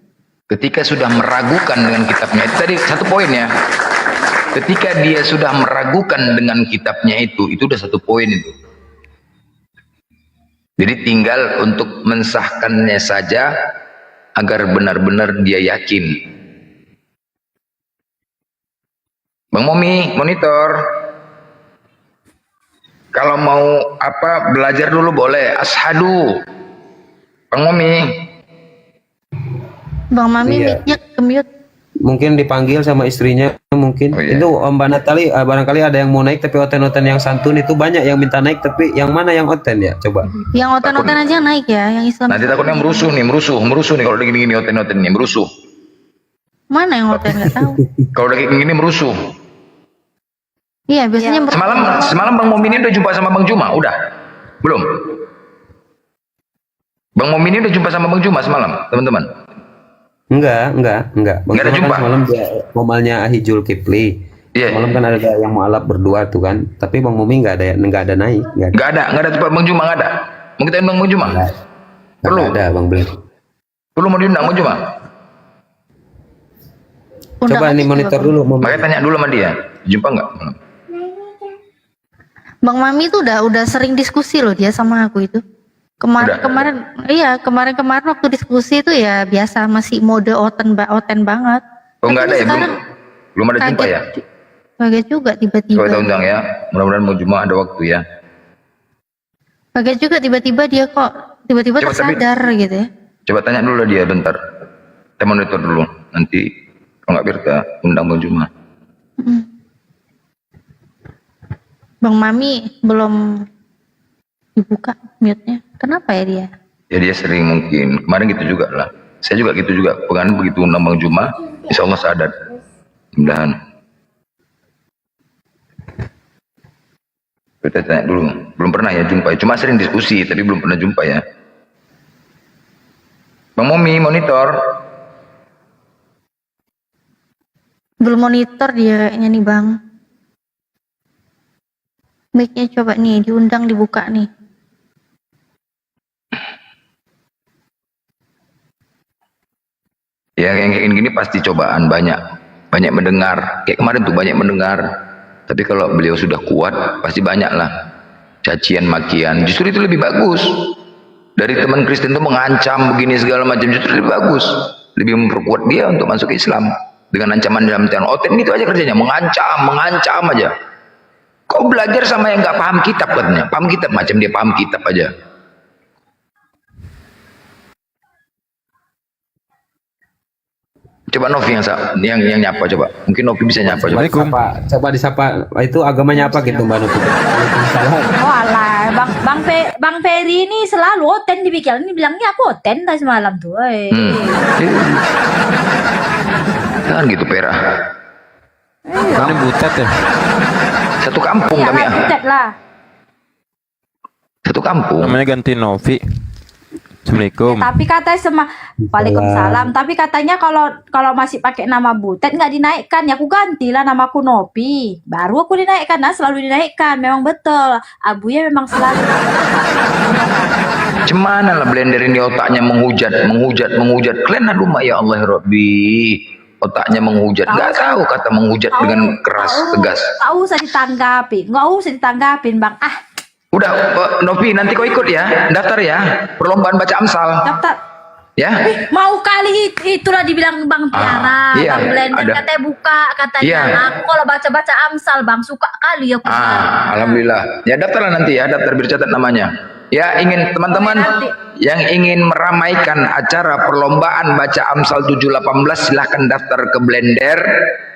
I: Ketika sudah meragukan dengan kitabnya, itu tadi satu poin ya. Ketika dia sudah meragukan dengan kitabnya itu udah satu poin itu. Jadi tinggal untuk mensahkannya saja agar benar-benar dia yakin. Bang Momi, monitor. Kalau mau apa belajar dulu boleh. Ashadu. Bang Momi.
J: Bang Mami
E: Iya.
J: mic-nya ke-mute.
E: Mungkin dipanggil sama istrinya mungkin.
I: Oh, iya.
E: Itu Mbak Natali barangkali ada yang mau naik tapi oten-oten yang santun itu banyak yang minta naik, tapi yang mana yang oten ya? Coba.
J: Yang oten-oten aja naik ya, yang Islam.
I: Nanti takutnya merusuh nih kalau udah gini-gini oten-oten nih merusuh.
J: Mana yang oten nggak tahu.
I: Kalau udah kayak gini merusuh.
J: Iya, biasanya
I: Semalam Bang Momi ini udah jumpa sama Bang Juma, udah? Belum? Bang Momi ini udah jumpa sama Bang Juma semalam, teman-teman?
E: Enggak. Bang
I: Nggak ada
E: Juma
I: jumpa?
E: kan semalam dia momalnya Ahijul Kipli.
I: Iya.
E: Semalam kan ada yang mau alap berdua tuh kan. Tapi Bang Momi nggak ada naik.
I: Nggak ada jumpa Bang Juma, nggak ada. Mau kita undang Bang Juma? Perlu?
E: Nggak ada Bang Beli.
I: Perlu mau diundang Bang Juma?
E: Coba ini monitor dulu.
I: Makanya tanya dulu sama dia, jumpa nggak?
J: Bang Mami tuh udah sering diskusi loh dia sama aku itu. Kemarin waktu diskusi itu ya biasa, masih mode oten banget.
I: Oh nggak ada ya, belum ada jumpa ya?
J: Kaget juga tiba-tiba.
I: Coba kita undang ya, mudah-mudahan Bang Juma ada waktu ya.
J: Kaget juga tiba-tiba dia kok tiba-tiba
I: Coba,
J: tersadar gitu ya.
I: Coba tanya dulu dia bentar. Kita monitor dulu, nanti kalau nggak biar kita undang Bang Juma.
J: Bang Mami belum dibuka mute-nya. Kenapa ya dia?
I: Ya dia sering mungkin, kemarin gitu juga lah. Saya juga gitu juga, pengen begitu undang Bang Juma, insya Allah sadar. Mudah-mudahan. Kita tanya dulu, belum pernah ya jumpa, cuma sering diskusi, tapi belum pernah jumpa ya. Bang Momi, monitor.
J: Belum monitor dia kayaknya nih Bang. Mic-nya coba nih diundang, dibuka nih.
I: Ya yang kayak gini pasti cobaan, banyak mendengar. Kayak kemarin tuh banyak mendengar. Tapi kalau beliau sudah kuat, pasti banyak lah cacian makian. Justru itu lebih bagus. Dari teman Kristen itu mengancam begini segala macam, justru lebih bagus. Lebih memperkuat dia untuk masuk Islam. Dengan ancaman dalam tiang oten itu aja kerjanya, mengancam aja. Kau belajar sama yang nggak paham kitab katanya, paham kitab macam dia paham kitab aja. Coba Novi yang nyapa coba. Mungkin Novi bisa nyapa coba.
E: Coba disapa. Itu agamanya apa gitu Mbak Novi?
L: Oh alah, Bang Ferry ini selalu oten dibikin. Ini bilangnya aku oten dah semalam tuh.
I: Kan gitu Pera.
M: Ini butet ya.
I: Satu kampung kami ya.
L: Butet lah.
I: Satu kampung.
M: Namanya ganti Novi. Assalamualaikum.
L: Tapi katanya Waalaikumsalam. Tapi katanya kalau masih pakai nama Butet nggak dinaikkan. Ya aku gantilah namaku Novi. Baru aku dinaikkan. Nah selalu dinaikkan. Memang betul. Abuya memang selalu.
I: Cemana lah blender ini otaknya menghujat. Kalian aduh ya Allah ya Rabbi. Otaknya menghujat. Nggak tahu kata menghujat dengan keras, tegas.
L: Nggak usah ditanggapin Bang.
I: Udah, Novi nanti kau ikut ya, daftar ya, perlombaan baca Amsal.
L: Daftar.
I: Ya.
L: Mau kali itulah dibilang Bang Tiara,
I: iya,
L: Bang Blender
I: ada.
L: katanya buka, katanya
I: Iya.
L: aku kalau baca Amsal Bang suka kali aku.
I: Alhamdulillah. Ya daftarlah nanti ya, daftar biar catat namanya. Ya, ingin teman-teman yang ingin meramaikan acara perlombaan baca Amsal 7:18 silahkan daftar ke Blender.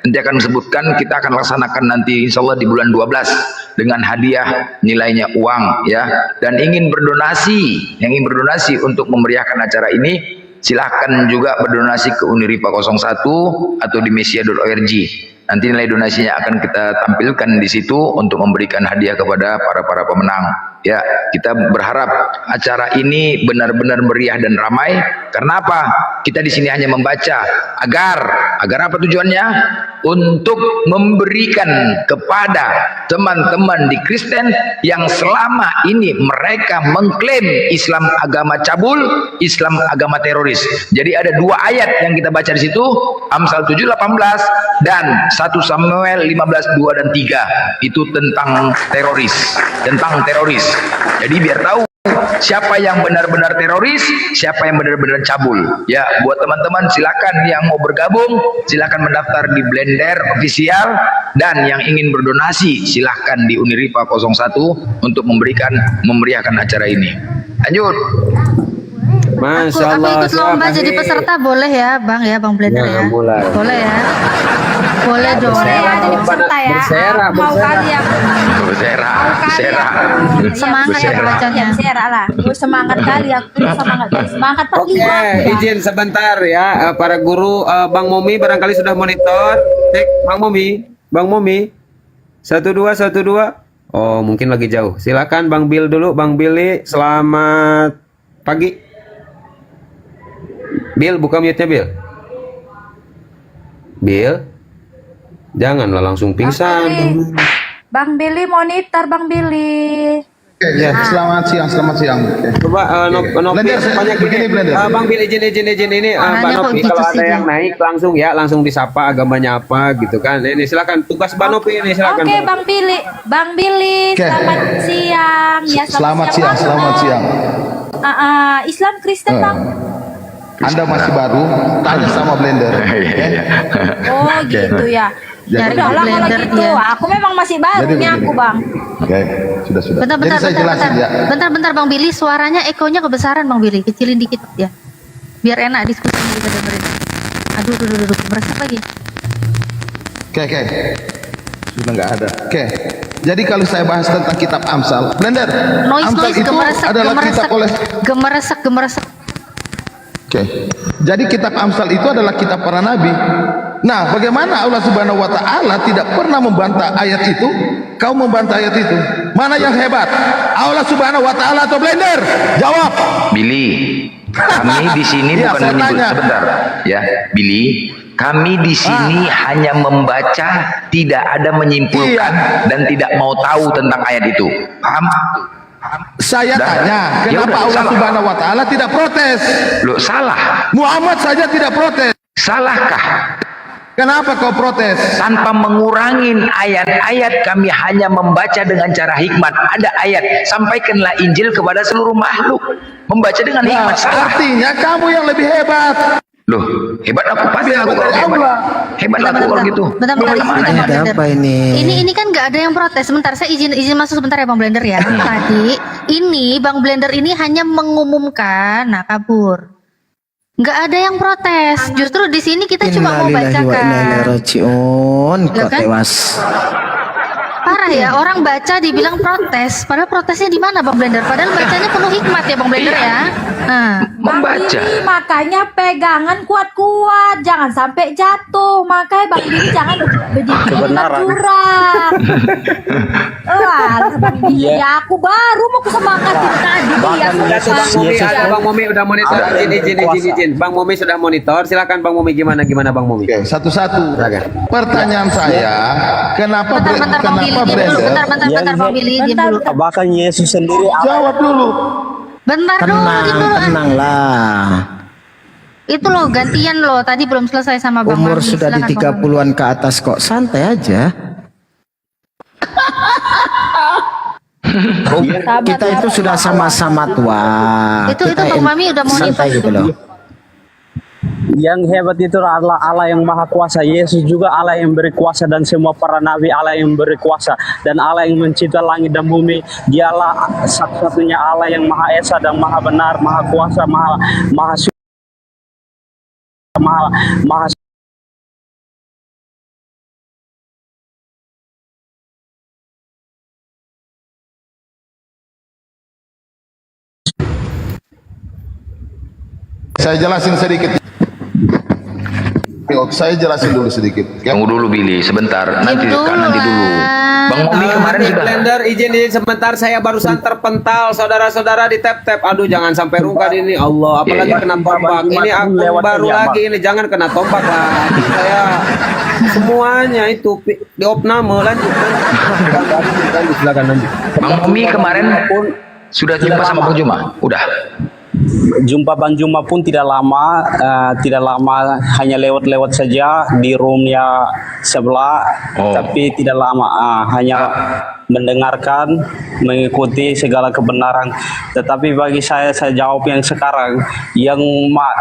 I: Nanti akan disebutkan, kita akan laksanakan nanti insya Allah di bulan 12 dengan hadiah nilainya uang ya. Dan ingin berdonasi, yang ingin berdonasi untuk memeriahkan acara ini, silahkan juga berdonasi ke Uniripa 01 atau di mesia.org. Nanti nilai donasinya akan kita tampilkan di situ untuk memberikan hadiah kepada para pemenang. Ya, kita berharap acara ini benar-benar meriah dan ramai. Karena apa? Kita di sini hanya membaca agar apa tujuannya? Untuk memberikan kepada teman-teman di Kristen yang selama ini mereka mengklaim Islam agama cabul, Islam agama teroris. Jadi ada 2 ayat yang kita baca di situ, Amsal 7:18 dan 1 Samuel 15:2 dan 3. Itu tentang teroris, Jadi biar tahu siapa yang benar-benar teroris, siapa yang benar-benar cabul. Ya, buat teman-teman silakan yang mau bergabung, silakan mendaftar di Blender official, dan yang ingin berdonasi silahkan di Uniripa 01 untuk memeriahkan acara ini. Lanjut.
E: Masya
J: Aku
E: Allah.
J: ikut lomba jadi peserta boleh ya, Bang Blender ya. Boleh ya. Boleh dong.
L: Boleh ya jadi peserta ya. Mau kali ya.
I: Berserah.
J: Semangat ya bacanya.
L: Berserah lah. Gue semangat kali aku. Semangat pergi.
E: Oke, izin sebentar ya, para guru. Bang Momi barangkali sudah monitor. Cek Bang Momi. 1212. Oh, mungkin lagi jauh. Silakan Bang Bill dulu. Bang Billy, selamat pagi. Bill, buka mute-nya Bill. Bill, janganlah langsung pingsan.
L: Bang Billy monitor, Bang Billy.
F: Ya, selamat siang.
E: Coba Nopi banyak begini. Bang Bill izin ini Mbak Nopi, kalau ada yang naik langsung disapa agamanya apa gitu kan. Ini silakan tugas Mbak Nopi ini silakan.
L: Oke, Bang Billy, selamat siang. Ya, selamat siang. Islam Kristen, Bang.
F: Anda masih baru, tanya sama Blender.
L: Oh, gitu ya.
J: Dari
L: Udah lah kalau
J: Blender
L: gitu.
J: dia.
L: Aku memang masih baru nih aku, Bang.
F: Oke, sudah.
J: Bentar, Bang Billy, suaranya ekonya kebesaran Bang Billy, kecilin dikit ya. Biar enak diskusinya kita dengerin. Aduh, meresap lagi.
F: Oke. Sudah nggak ada. Oke. Jadi kalau saya bahas tentang kitab Amsal, Blender, Amsal itu adalah kitab oleh
J: gemeresek.
F: Oke. Jadi kitab Amsal itu adalah kitab para nabi. Nah, bagaimana Allah Subhanahu wa taala tidak pernah membantah ayat itu? Kau membantah ayat itu. Mana yang hebat? Allah Subhanahu wa taala atau Blender? Jawab.
I: Billy, kami di sini
F: Iya,
I: bukan
F: saya
I: menyebut
F: tanya.
I: sebentar ya, Billy. Kami di sini hanya membaca, tidak ada menyimpulkan dan tidak mau tahu tentang ayat itu. Paham?
F: Saya tanya,
I: Ya
F: kenapa
I: udah,
F: Allah
I: salah.
F: Subhanahu wa taala tidak protes?
I: Loh, salah.
F: Muhammad saja tidak protes.
I: Salahkah?
F: Kenapa kau protes?
I: Tanpa mengurangin ayat-ayat, kami hanya membaca dengan cara hikmat. Ada ayat, sampaikanlah Injil kepada seluruh makhluk. Membaca dengan
F: Nah,
I: hikmat salah.
F: artinya kamu yang lebih hebat.
I: Loh, hebat aku pasti aku kalau hebat. Hebat aku kalau gitu.
J: Bentar, ini kan nggak ada yang protes. Sebentar, saya izin masuk sebentar ya Bang Blender ya. Tadi ini Bang Blender ini hanya mengumumkan, kabur. Nggak ada yang protes. Justru di sini kita cuma mau bacakan.
H: Kok
J: kan?
H: tewas.
J: Parah ya, orang baca dibilang protes. Padahal protesnya di mana Bang Blender? Padahal bacanya penuh hikmat ya Bang Blender ya.
I: Membaca.
L: Bang Billy, makanya pegangan kuat-kuat, jangan sampai jatuh. Makanya Bang Billy jangan
K: Kebenaran.
L: curang. Bang Billy, ya aku baru mau kesemangatin tadi ya.
E: Bang Momi udah monitor. Izin. Bang Momi sudah monitor. Silakan Bang Momi, gimana Bang Momi?
F: Oke, satu-satu. Pertanyaan saya, kenapa
J: Bentar Bang Billy, diam dulu. Bentar Bang Billy, diam dulu.
K: Bahkan Yesus sendiri
F: Jawab dulu.
J: Bentar dulu.
H: Tenanglah.
J: Itu loh gantian loh. Tadi belum selesai sama Bang
H: Umur
J: Mami.
H: sudah di
J: Silakan, Bang
H: 30-an ke atas kok, santai aja. Kita itu sudah sama-sama tua.
J: Itu
H: Kita
J: Bang Mami udah monitor
H: santai gitu loh.
K: Yang hebat itu adalah Allah yang maha kuasa. Yesus juga Allah yang beri kuasa, dan semua para nabi Allah yang beri kuasa, dan Allah yang mencipta langit dan bumi. Dialah satu-satunya Allah yang maha esa dan maha benar, maha kuasa, maha maha maha.
F: Saya jelasin sedikit. Saya jelasin dulu sedikit.
I: Tunggu dulu Billy, sebentar. Nanti
J: dulu,
I: nanti dulu. Bang Momi kemarin
E: Nanti
I: sudah.
E: Blender izin sebentar, saya barusan terpental, saudara-saudara di tap-tap. Aduh, jangan sampai ruka ini, Allah. Apalagi
I: Iya, iya.
E: kena tombak. Ini akun baru lagi ini, jangan kena tombak lah. Saya semuanya itu di opname lanjut. Silakan lanjut.
I: Bang Momi kemarin sudah jumpa sama Bang Juma? Udah.
K: Jumpa Bang Juma pun tidak lama, hanya lewat-lewat saja di roomnya sebelah, tapi tidak lama, hanya mendengarkan, mengikuti segala kebenaran. Tetapi bagi saya jawab yang sekarang, yang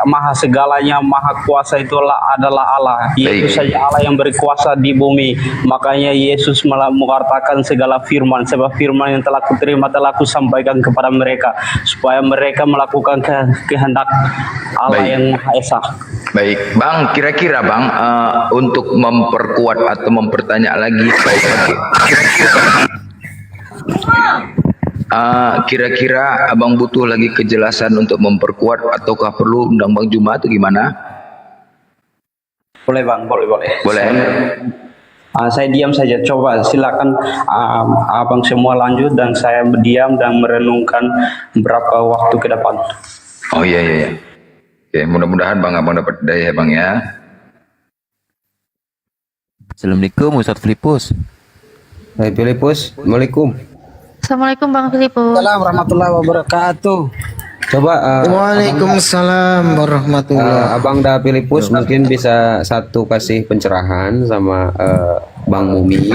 K: maha segalanya, maha kuasa itulah adalah Allah. Yesus saja Allah yang berkuasa di bumi. Makanya Yesus mengatakan segala firman, sebab firman yang telah kuterima telah kusampaikan kepada mereka, supaya mereka melakukan kehendak Allah yang Maha Esa.
I: Baik, Bang, kira-kira Bang, untuk memperkuat atau mempertanya lagi, kira-kira Abang butuh lagi kejelasan untuk memperkuat ataukah perlu undang Bang Juma atau gimana?
K: Boleh Bang, boleh.
I: Boleh.
K: Saya diam saja, coba silakan abang semua lanjut, dan saya berdiam dan merenungkan berapa waktu ke depan.
I: Oh iya. Oke, mudah-mudahan Bang Abang dapat daya Bang ya.
M: Assalamualaikum Ustadz Filipus.
E: Hai Filipus, Assalamualaikum.
J: Assalamualaikum Bang Filipus.
E: Assalamualaikum warahmatullahi wabarakatuh. Coba
H: Waalaikumsalam warahmatullahi.
E: Abang Da Filipus mungkin bisa satu kasih pencerahan sama Bang Mumi.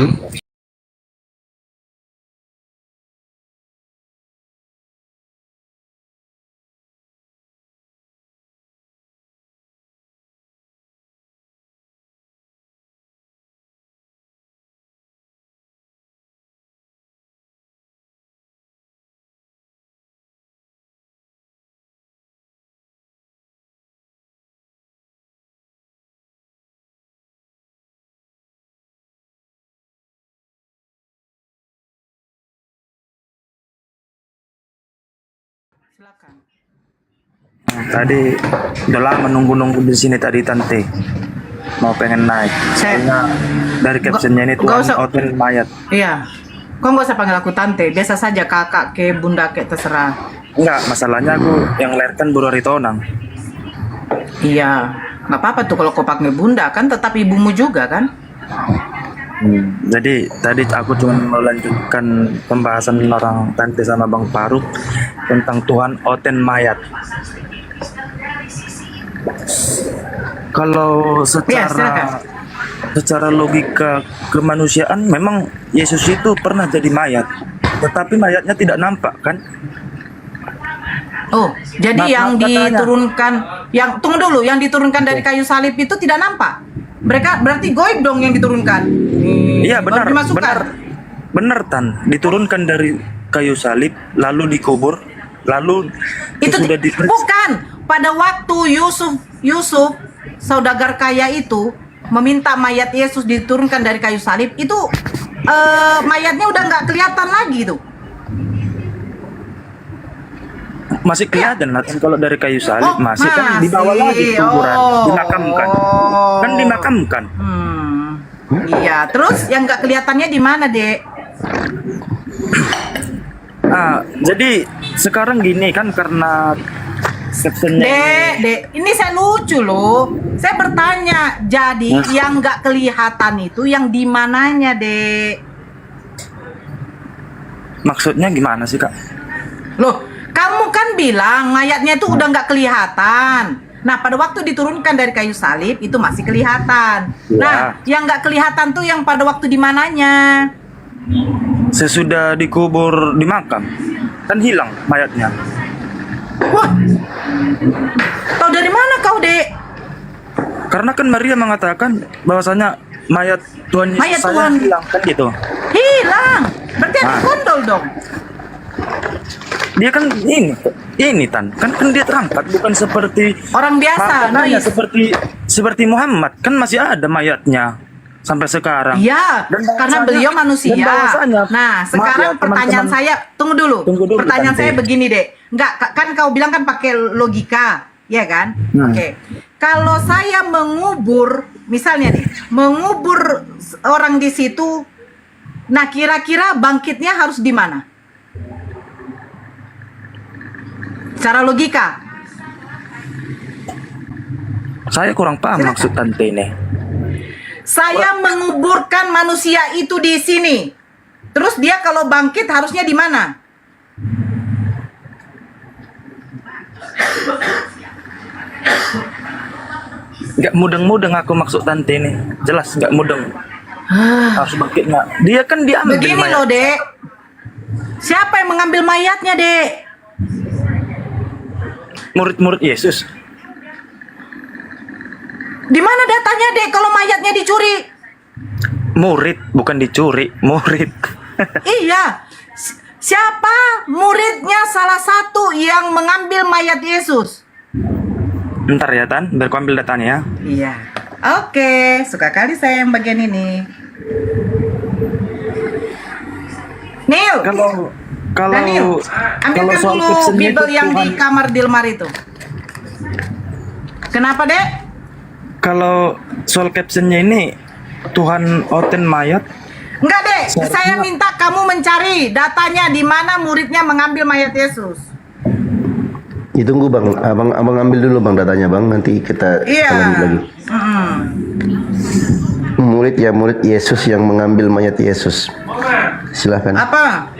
N: Tadi udah lama nunggu di sini tadi tante. Mau pengen naik. Soalnya dari captionnya ini tuh hotel mayat.
O: Iya. Kau nggak usah panggil aku tante, biasa saja kakak ke bunda ke terserah.
N: Enggak, masalahnya aku yang melahirkan Bro Ritonang.
O: Iya, nggak apa-apa tuh kalau kau panggil bunda, kan tetap ibumu juga kan?
N: Jadi tadi aku cuma melanjutkan pembahasan orang tante sama Bang Faruk tentang Tuhan Oten mayat. Kalau secara logika kemanusiaan memang Yesus itu pernah jadi mayat, tetapi mayatnya tidak nampak kan?
O: Oh, jadi yang diturunkan, tunggu dulu, yang diturunkan dari kayu salib itu tidak nampak? Mereka berarti goib dong yang diturunkan?
N: Iya benar, benar Tan, diturunkan dari kayu salib, lalu dikubur, lalu
O: itu sudah bukan pada waktu Yusuf saudagar kaya itu meminta mayat Yesus diturunkan dari kayu salib itu, mayatnya udah nggak kelihatan lagi tuh.
N: Masih kelihatan lah kalau dari kayu salib masih kan dibawa lagi ke kuburan, dimakamkan, kan dimakamkan.
O: Iya, terus yang nggak kelihatannya di mana, Dek?
N: Jadi sekarang gini kan karena
O: Dek, ini saya lucu loh. Saya bertanya, jadi yang nggak kelihatan itu yang di mananya, Dek?
N: Maksudnya gimana sih, Kak?
O: Loh, kamu kan bilang mayatnya itu udah nggak kelihatan. Nah, pada waktu diturunkan dari kayu salib itu masih kelihatan.
N: Ya.
O: Nah, yang nggak kelihatan tuh yang pada waktu di mananya?
N: Sesudah dikubur di makam, kan hilang mayatnya.
O: Wah, tahu dari mana kau, Dek?
N: Karena kan Maria mengatakan bahwasanya mayat Tuhan Yesus
O: Mayat
N: saya
O: Tuhan.
N: hilang kan gitu.
O: Hilang. Berarti ada
N: Nah.
O: gondol dong.
N: Dia kan ini Tan, kan dia terangkat bukan seperti
O: Orang biasa,
N: makanya
O: Nois.
N: seperti Muhammad, kan masih ada mayatnya sampai sekarang.
O: Iya,
N: Dan
O: karena
N: bahwasanya-
O: beliau manusia.
N: dan bahwasanya,
O: Nah, sekarang
N: maaf ya,
O: pertanyaan
N: teman-teman.
O: saya, tunggu dulu. Pertanyaan
N: Tante.
O: saya begini, Dek. Enggak, kan kau bilang kan pakai logika, ya kan? Oke. Kalau saya mengubur, misalnya nih, mengubur orang di situ, nah kira-kira bangkitnya harus di mana? Secara logika.
N: Saya kurang paham maksud Tante ini.
O: Saya menguburkan manusia itu di sini. Terus dia kalau bangkit harusnya di mana?
N: Gak mudeng-mudeng aku maksud Tante ini. Jelas gak mudeng. Harus bangkitnya. Dia kan diambil
O: Begini
N: mayat.
O: loh, Dek. Siapa yang mengambil mayatnya, Dek?
N: Murid-murid Yesus.
O: Di mana datanya, Dek, kalau mayatnya dicuri?
N: Murid, bukan dicuri. Murid.
O: Iya. Siapa muridnya salah satu yang mengambil mayat Yesus?
N: Bentar ya Tan, biar aku ambil datanya.
O: Iya. Oke, suka kali saya yang bagian ini. Neil.
N: Kalau
O: Daniel, ambilkan
N: soal
O: dulu
N: captionnya
O: Bible
N: itu
O: yang di
N: Tuhan-
O: kamar di lemari itu. Kenapa, Dek?
N: Kalau soal captionnya ini Tuhan oten mayat.
O: Enggak, Dek. Saya minta kamu mencari datanya di mana muridnya mengambil mayat Yesus.
G: Ditunggu bang, abang ambil dulu bang datanya bang, nanti kita
O: Iya.
G: lanjut lagi. Murid Yesus yang mengambil mayat Yesus. Silahkan.
O: Apa?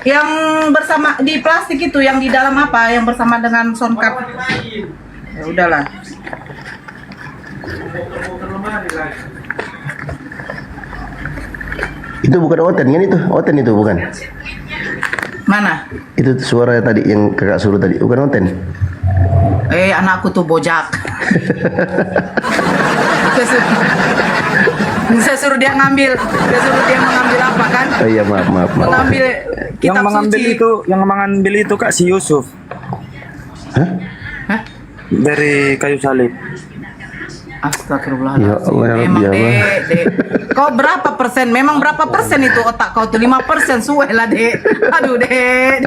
O: Yang bersama di plastik itu, yang di dalam apa? Yang bersama dengan sound card. Ya udahlah.
G: Itu bukan Oten kan itu? Oten itu bukan?
O: Mana?
G: Itu suara tadi yang kakak suruh tadi, bukan Oten?
O: Anakku tuh bojak. Saya suruh dia ngambil, saya suruh dia mengambil apa kan?
G: Oh iya maaf.
O: Mengambil kitab suci.
N: Yang mengambil itu Kak si Yusuf.
G: Hah?
N: Dari kayu salib.
O: Astagfirullahaladzim.
G: Ya Allah, ya Rabbi,
O: Memang
G: ya Allah.
O: Dek. Kau berapa persen? Memang berapa persen itu otak kau tuh? 5% suwe lah, Dek. Aduh, Dek.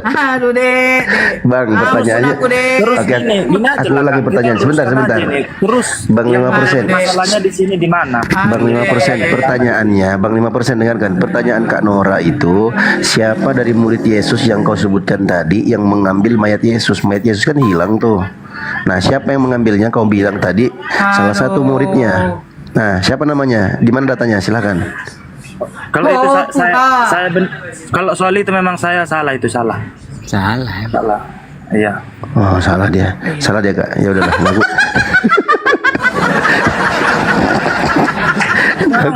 O: Aduh, Dek.
G: Bang, pertanyaannya.
O: Aku, Dek.
N: Terus
G: Oke,
N: gini aja
G: aku
N: lah,
G: lagi
N: Kak.
G: pertanyaan.
N: Kita
G: Sebentar.
N: uruskan aja nih. Terus
G: Bang 5%.
N: masalahnya di sini di mana?
G: Bang 5%. Pertanyaannya, Bang 5% dengarkan. Pertanyaan Kak Nora itu, siapa dari murid Yesus yang kau sebutkan tadi yang mengambil mayat Yesus? Mayat Yesus kan hilang tuh. Nah, siapa yang mengambilnya? Kau bilang tadi salah satu muridnya. Nah, siapa namanya? Di mana datanya? Silakan.
N: Kalau itu kalau soal itu memang saya salah, itu salah. Salah. Iya.
G: Oh, salah dia. Salah dia, Kak. Ya udahlah, ngaku.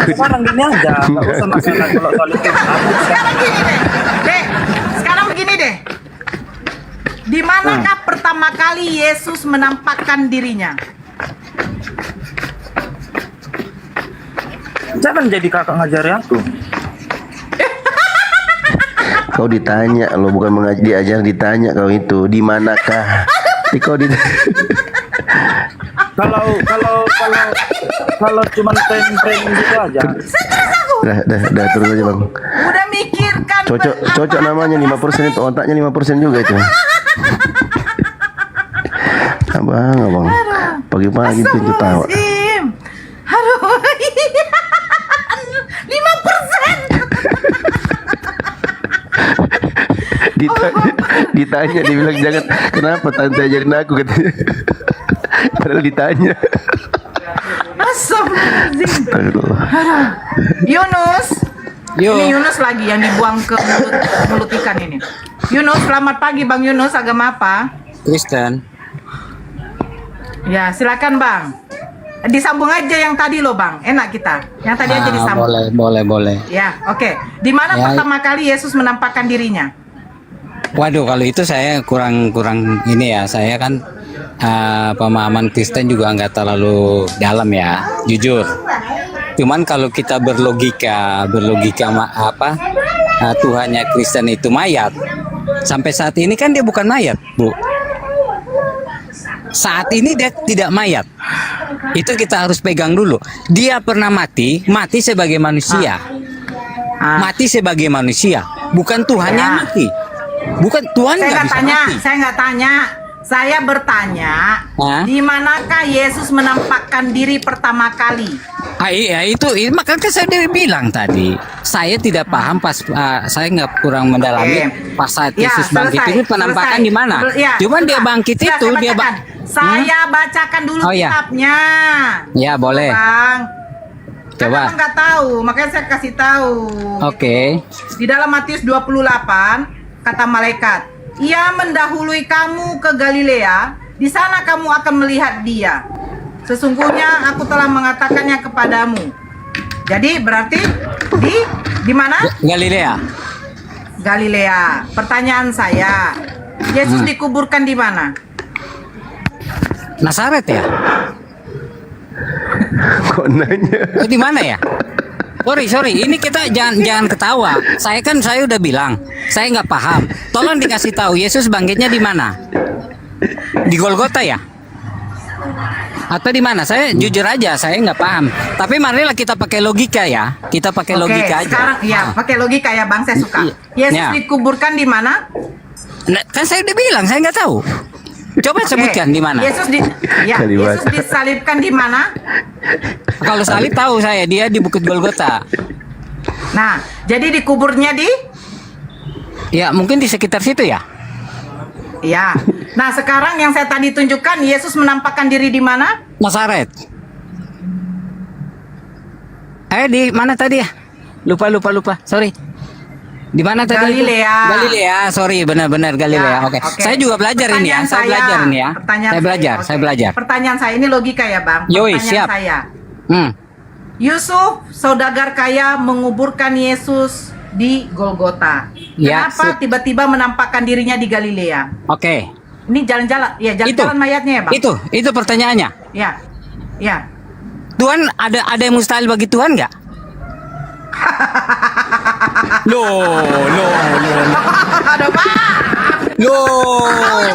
N: Sekarang gini aja, nggak usah masalah kalau soal itu.
O: Sekarang gini deh. Dek, sekarang begini deh. Di manakah pertama kali Yesus menampakkan dirinya?
N: Jangan jadi kakak ngajari aku.
G: Kau ditanya lo, bukan diajar, ditanya kau itu di manakah? Kau
N: kalau cuma tren gitu aja.
G: Dah terus aja bang.
O: Udah mikirkan.
G: Cocok namanya 5% itu, otaknya 5% juga itu. Abang. Pagi-pagi itu ketawa.
O: Aduh. 5%.
G: Ditanya dia bilang jangan, kenapa tante ajarin aku katanya. Padahal ditanya.
O: Astagfirullahaladzim. Yunus. Ini Yunus lagi yang dibuang ke mulut ikan ini. Yunus, selamat pagi Bang Yunus, agama apa?
P: Kristen.
O: Ya, silakan Bang. Disambung aja yang tadi loh Bang, enak kita. Yang tadi aja disambung.
P: Boleh.
O: Ya, oke. Di mana pertama kali Yesus menampakkan dirinya?
P: Waduh, kalau itu saya kurang ini ya. Saya kan pemahaman Kristen juga nggak terlalu dalam ya, jujur. Cuman kalau kita berlogika Tuhannya Kristen itu mayat. Sampai saat ini kan dia bukan mayat, Bu. Saat ini dia tidak mayat. Itu kita harus pegang dulu. Dia pernah mati sebagai manusia. Mati sebagai manusia, bukan Tuhannya yang mati. Bukan Tuhan nggak bisa mati.
O: Saya nggak tanya. Saya bertanya, di manakah Yesus menampakkan diri pertama kali?
P: Iya itu makanya saya udah bilang tadi. Saya tidak paham saya nggak kurang mendalami pas saat Yesus bangkit itu penampakan di mana. Cuman dia bangkit itu
O: saya bacakan dulu kitabnya.
P: Ya boleh.
O: Bang.
P: Coba.
O: Karena nggak tahu, makanya saya kasih tahu.
P: Oke.
O: Di dalam Matius 28 kata malaikat, Ia mendahului kamu ke Galilea, di sana kamu akan melihat Dia. Sesungguhnya aku telah mengatakannya kepadamu. Jadi berarti di mana?
P: Galilea.
O: Galilea. Pertanyaan saya, Yesus dikuburkan di mana?
P: Nazaret ya?
G: Kok nanya?
P: Di mana ya? Sorry, ini kita jangan ketawa. Saya udah bilang, saya nggak paham. Tolong dikasih tahu Yesus bangkitnya di mana? Di Golgota ya? Atau di mana? Saya jujur aja, saya nggak paham. Tapi marilah kita pakai logika ya. Kita pakai logika aja.
O: Sekarang ya, pakai logika ya Bang, saya suka. Yesus dikuburkan di mana?
P: Nah, kan saya udah bilang, saya nggak tahu. Coba sebutkan di mana.
O: Yesus disalibkan di mana?
P: Kalau salib tahu saya, dia di Bukit Golgota.
O: Nah, jadi dikuburnya di?
P: Ya, mungkin di sekitar situ ya.
O: Ya. Nah, sekarang yang saya tadi tunjukkan, Yesus menampakkan diri di mana?
P: Nazaret. Di mana tadi ya? Lupa. Sorry. Di mana tadi? Galilea. Sorry, benar-benar Galilea. Oke. Saya juga belajar ini ya. Saya belajar.
O: Pertanyaan saya ini logika ya, Bang.
P: Yoi,
O: Pertanyaan
P: siap.
O: saya.
P: Hmm.
O: Yusuf, saudagar kaya, menguburkan Yesus di Golgota.
P: Ya,
O: Kenapa tiba-tiba menampakkan dirinya di Galilea?
P: Oke.
O: Ini jalan-jalan, ya jalan-jalan mayatnya ya, Bang.
P: Itu pertanyaannya.
O: Ya.
P: Tuhan ada yang mustahil bagi Tuhan nggak? Loh.
O: Ada Pak.
P: Loh.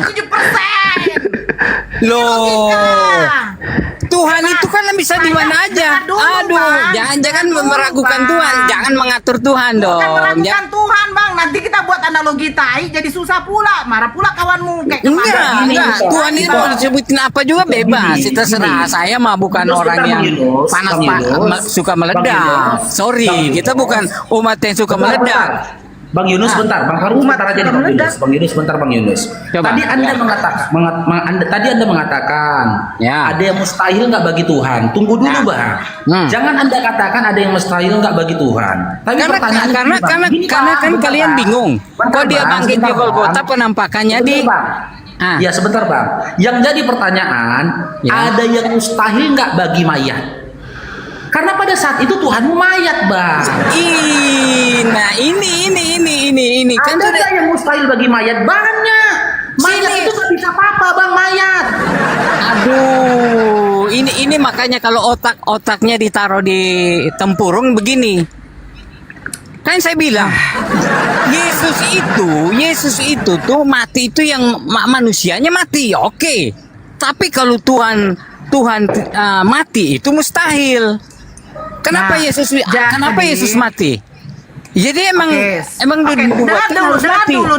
O: 7%.
P: Loh. Tuhan itu kan bisa di mana aja. Aduh, jangan meragukan Tuhan, jangan mengatur Tuhan dong.
O: Bukan meragukan Tuhan, Bang. Nanti kita buat analogi tai jadi susah pula. Marah pula kawanmu kayak kemarin.
P: Enggak. Tuhan ini mau disebutin apa juga bebas. Terserah. Saya mah bukan orang yang panas suka meledak. Sorry, kita bukan umat yang suka meledak.
C: Bang Yunus bentar, Bang Harun bentar aja nih Bang Yunus. Bang Yunus.
P: Coba.
C: Tadi Anda mengatakan ada yang mustahil nggak bagi Tuhan. Tunggu dulu, Bang. Jangan Anda katakan ada yang mustahil nggak bagi Tuhan. Tapi
P: karena kan kalian bingung. Kok dia bangkit di Golgota penampakannya di
C: Ya sebentar, Bang. Yang jadi pertanyaan, ada yang mustahil nggak bagi mayat? Karena pada saat itu Tuhanmu mayat, Bang.
P: Nah, ini kan
C: ada yang mustahil bagi mayat banyak. Mayat itu nggak bisa apa-apa, Bang, mayat.
P: Aduh, ini makanya kalau otaknya ditaruh di tempurung begini. Kan saya bilang, Yesus itu tuh mati itu yang manusianya mati, oke. Tapi kalau Tuhan mati itu mustahil. Kenapa Yesus mati? Jadi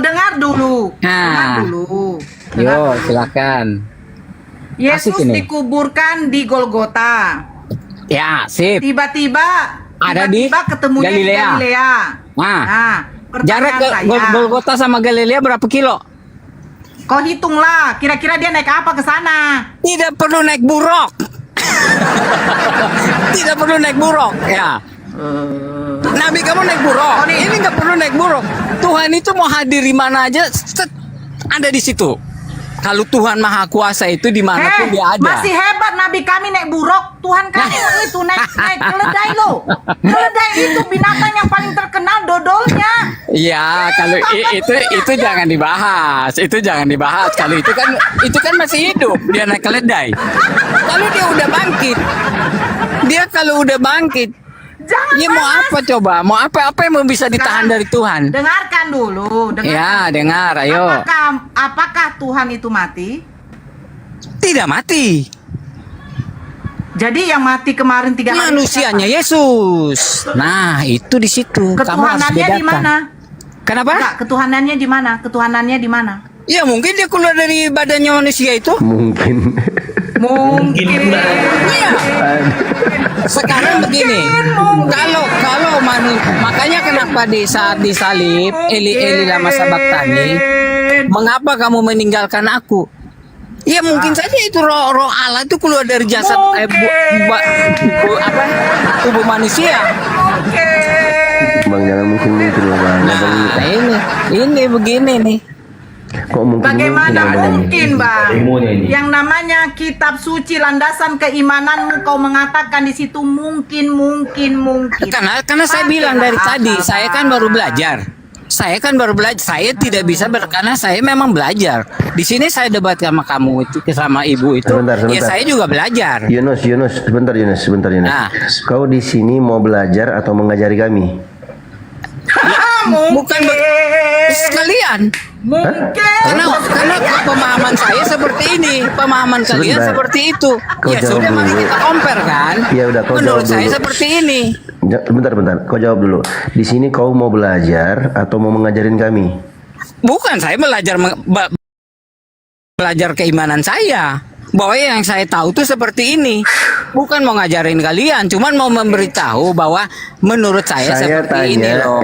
O: dengar dulu.
P: Yo, silakan.
O: Yesus dikuburkan di Golgota.
P: Ya, sip.
O: Tiba-tiba ketemunya
P: Galilea.
O: di Galilea.
P: Jarak ke Golgota sama Galilea berapa kilo?
O: Kau hitunglah, kira-kira dia naik apa ke sana?
P: Tidak perlu naik buruk. Tidak perlu naik buruk, ya. Nabi kamu naik buruk. Ini nggak perlu naik buruk. Tuhan itu mau hadir di mana aja, ada di situ. Kalau Tuhan Maha Kuasa itu dimanapun dia ada.
O: Masih hebat Nabi kami naik buruk, Tuhan kamu itu naik keledai loh. Keledai itu binatang yang paling terkenal dodolnya.
P: Ya, kalau itu jangan dibahas. Itu jangan dibahas. Kalau itu kan masih hidup, dia naik keledai. Kalau dia udah bangkit. Kalau udah bangkit,
O: jangan
P: mau apa coba? Mau apa yang mau bisa ditahan dari Tuhan?
O: Dengarkan dulu.
P: Ya, dengar, ayo.
O: Apakah Tuhan itu mati?
P: Tidak mati.
O: Jadi yang mati kemarin 3 hari
P: manusianya Yesus. Nah, itu di situ. Kamu harus
O: ketuhanannya
P: bedakan.
O: di mana?
P: Kenapa?
O: Enggak, ketuhanannya di mana? Ketuhanannya di mana?
P: Ya mungkin dia keluar dari badannya manusia itu.
G: Mungkin.
P: Iya. Sekarang begini. Kalau makanya kenapa di saat disalib Eli lama sabaktani, mengapa kamu meninggalkan aku? Ya mungkin saja itu roh Allah itu keluar dari jasad tubuh manusia.
G: Bang, jangan mungkin lah bang.
P: Nah, ini begini nih.
G: Kok mungkin?
O: Bagaimana mungkin bang? Yang namanya kitab suci landasan keimananmu kau mengatakan di situ mungkin.
P: Karena saya bilang dari tadi, saya kan baru belajar. Saya tidak bisa karena saya memang belajar. Di sini saya debat sama kamu itu, sama ibu itu.
G: Sebentar.
P: Ya saya juga belajar.
G: Yunus, sebentar Yunus.
P: Nah.
G: Kau di sini mau belajar atau mengajari kami?
P: Bukan sekalian.
O: Mungkin.
P: Karena pemahaman saya seperti ini, pemahaman kalian seperti itu. Ya sudah, mari kita compare kan.
G: Ya udah, kau
P: menurut
G: jawab
P: saya
G: dulu.
P: seperti ini.
G: Bentar, kau jawab dulu. Di sini kau mau belajar atau mau mengajarin kami?
P: Bukan, saya belajar keimanan saya. Bahwa yang saya tahu tuh seperti ini. Bukan mau ngajarin kalian, cuman mau memberitahu bahwa menurut saya seperti ini loh.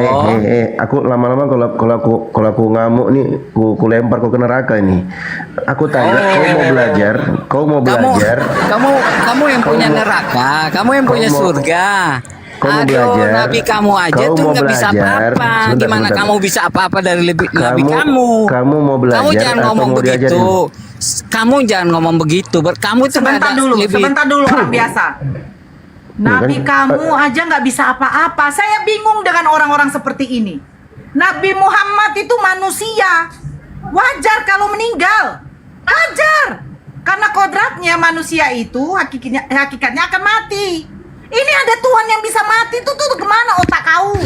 G: Aku lama-lama kalau aku ngamuk nih, ku lempar kau ke neraka ini. Aku tanya, kau mau belajar?
P: Kamu yang punya neraka, kamu yang punya surga. Aduh, nabi kamu aja tuh nggak bisa apa-apa. Gimana kamu bisa apa-apa dari nabi kamu?
G: Kamu mau belajar
P: kamu jangan ngomong begitu. Kamu jangan ngomong begitu. Kamu
O: sebentar dulu orang biasa. Nabi kamu aja nggak bisa apa-apa. Saya bingung dengan orang-orang seperti ini. Nabi Muhammad itu manusia. Wajar kalau meninggal. Wajar. Karena kodratnya manusia itu hakikatnya akan mati. Ini ada Tuhan yang bisa mati tuh kemana otak kau?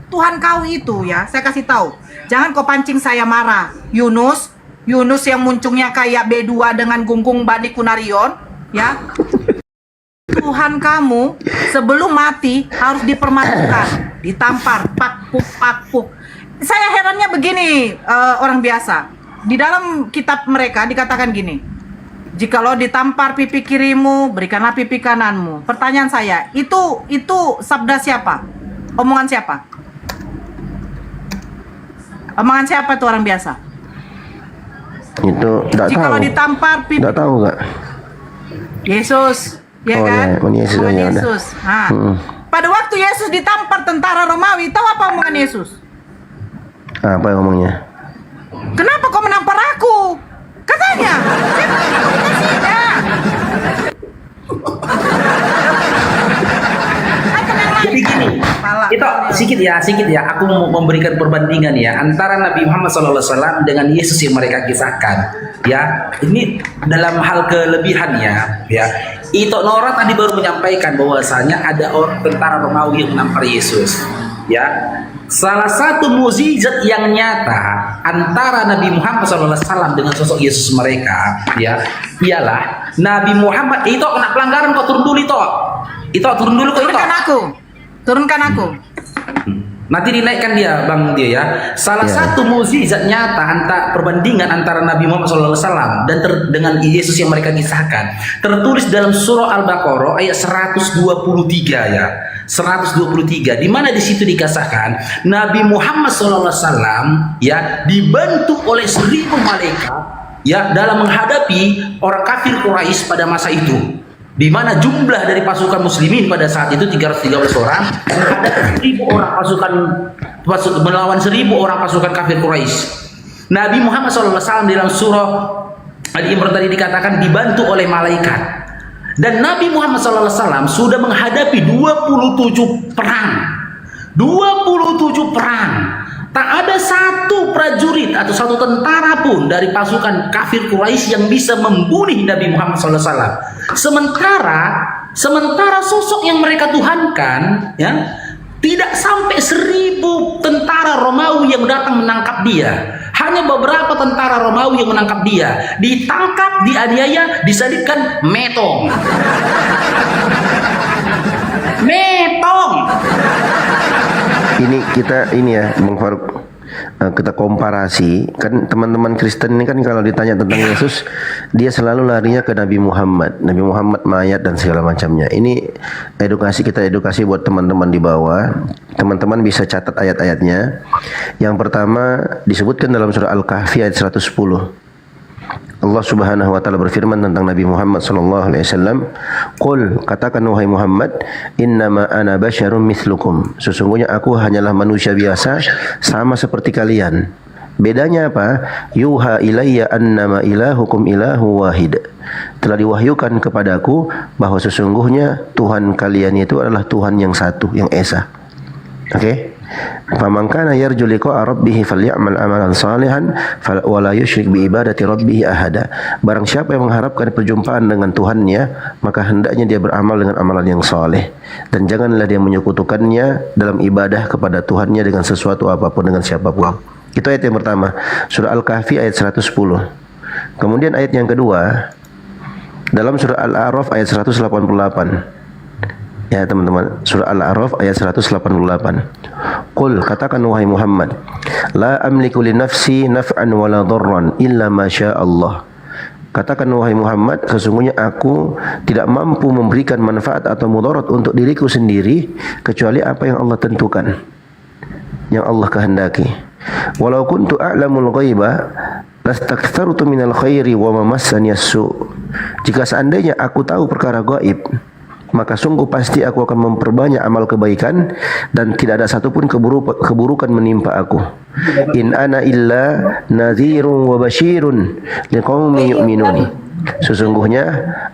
O: Tuhan kau itu ya, saya kasih tahu. Jangan kau pancing saya marah. Yunus yang muncungnya kayak B2 dengan gunggung Bani Kunarion, ya. Tuhan kamu sebelum mati harus dipermalukan, ditampar, pakpuk. Saya herannya begini, orang biasa. Di dalam kitab mereka dikatakan gini, jikalau ditampar pipi kirimu, berikanlah pipi kananmu. Pertanyaan saya, itu sabda siapa? Omongan siapa? Omongan siapa itu orang biasa?
G: Itu enggak tahu.
O: Jikalau ditampar pipi.
G: Enggak tahu enggak?
O: Yesus, ya kan?
G: Ya,
O: Yesus. Nah, pada waktu Yesus ditampar tentara Romawi, tahu apa omongan Yesus?
G: Apa yang ngomongnya?
O: Kenapa kau menampar aku? Katanya.
C: Jadi gini, itu sedikit ya. Aku mau memberikan perbandingan ya antara Nabi Muhammad SAW dengan Yesus yang mereka kisahkan. Ya, ini dalam hal kelebihan ya. Ito Nora tadi baru menyampaikan bahwasanya ada orang tentara Romawi yang menampar Yesus. Ya, salah satu mukjizat yang nyata antara Nabi Muhammad SAW dengan sosok Yesus mereka, ya, ialah Nabi Muhammad itu kena pelanggaran kok turun dulu itu. Itu turun dulu kok itu.
O: Turunkan aku.
C: Nanti dinaikkan dia bang dia ya. Salah satu mukjizat nyata perbandingan antara Nabi Muhammad SAW dan dengan Yesus yang mereka kisahkan tertulis dalam surah Al-Baqarah ayat 123 ya. 123 di mana di situ dikasahkan Nabi Muhammad SAW ya dibantu oleh 1000 malaikat ya dalam menghadapi orang kafir Quraisy pada masa itu, di mana jumlah dari pasukan muslimin pada saat itu 313 orang menghadapi 1000 orang melawan 1000 orang pasukan kafir Quraisy. Nabi Muhammad SAW dalam surah Ali Imran tadi dikatakan dibantu oleh malaikat. Dan Nabi Muhammad SAW sudah menghadapi 27 perang. 27 perang. Tak ada satu prajurit atau satu tentara pun dari pasukan kafir Quraisy yang bisa membunuh Nabi Muhammad SAW. Sementara sosok yang mereka tuhankan, ya, tidak sampai 1000 tentara Romawi yang datang menangkap dia. Hanya beberapa tentara Romawi yang menangkap dia. Ditangkap, dianiaya, disalibkan, metong. Metong.
G: Ini ya Bang Faruk, kita komparasi kan teman-teman Kristen ini kan kalau ditanya tentang Yesus dia selalu larinya ke Nabi Muhammad mayat dan segala macamnya. Ini edukasi buat teman-teman di bawah. Teman-teman bisa catat ayat-ayatnya. Yang pertama disebutkan dalam surah Al-Kahfi ayat 110. Allah Subhanahu wa taala berfirman tentang Nabi Muhammad sallallahu alaihi wasallam, "Qul, katakan wahai Muhammad, innama ana basyarum mithlukum." Sesungguhnya aku hanyalah manusia biasa sama seperti kalian. Bedanya apa? Yuha ilayya annama ilahukum ilahu wahid. Telah diwahyukan kepadaku bahwa sesungguhnya Tuhan kalian itu adalah Tuhan yang satu, yang esa. Oke? Faman kana yarju liqa'a rabbih falyamal amalan salihan wa la yusyrik bi ibadati rabbih ahada. Barang siapa yang mengharapkan perjumpaan dengan Tuhannya, maka hendaknya dia beramal dengan amalan yang saleh dan janganlah dia menyekutukannya dalam ibadah kepada Tuhannya dengan sesuatu apapun, dengan siapapun. Itu ayat yang pertama, surah Al-Kahfi ayat 110. Kemudian ayat yang kedua dalam surah Al-A'raf ayat 188. Ya teman-teman, surah Al-A'raf ayat 188. Qul, katakan wahai Muhammad, la amliku li nafsi naf'an wala dharran illa ma syaa Allah. Katakan wahai Muhammad, sesungguhnya aku tidak mampu memberikan manfaat atau mudarat untuk diriku sendiri kecuali apa yang Allah tentukan, yang Allah kehendaki. Walau kuntu a'lamul ghaiba lastakthartu minal khairi wa ma massani as-su'. Jika seandainya aku tahu perkara gaib, maka sungguh pasti aku akan memperbanyak amal kebaikan dan tidak ada satupun keburukan menimpa aku. In ana illa nadhirun wa basyirun liqaumin yu'minun. Sesungguhnya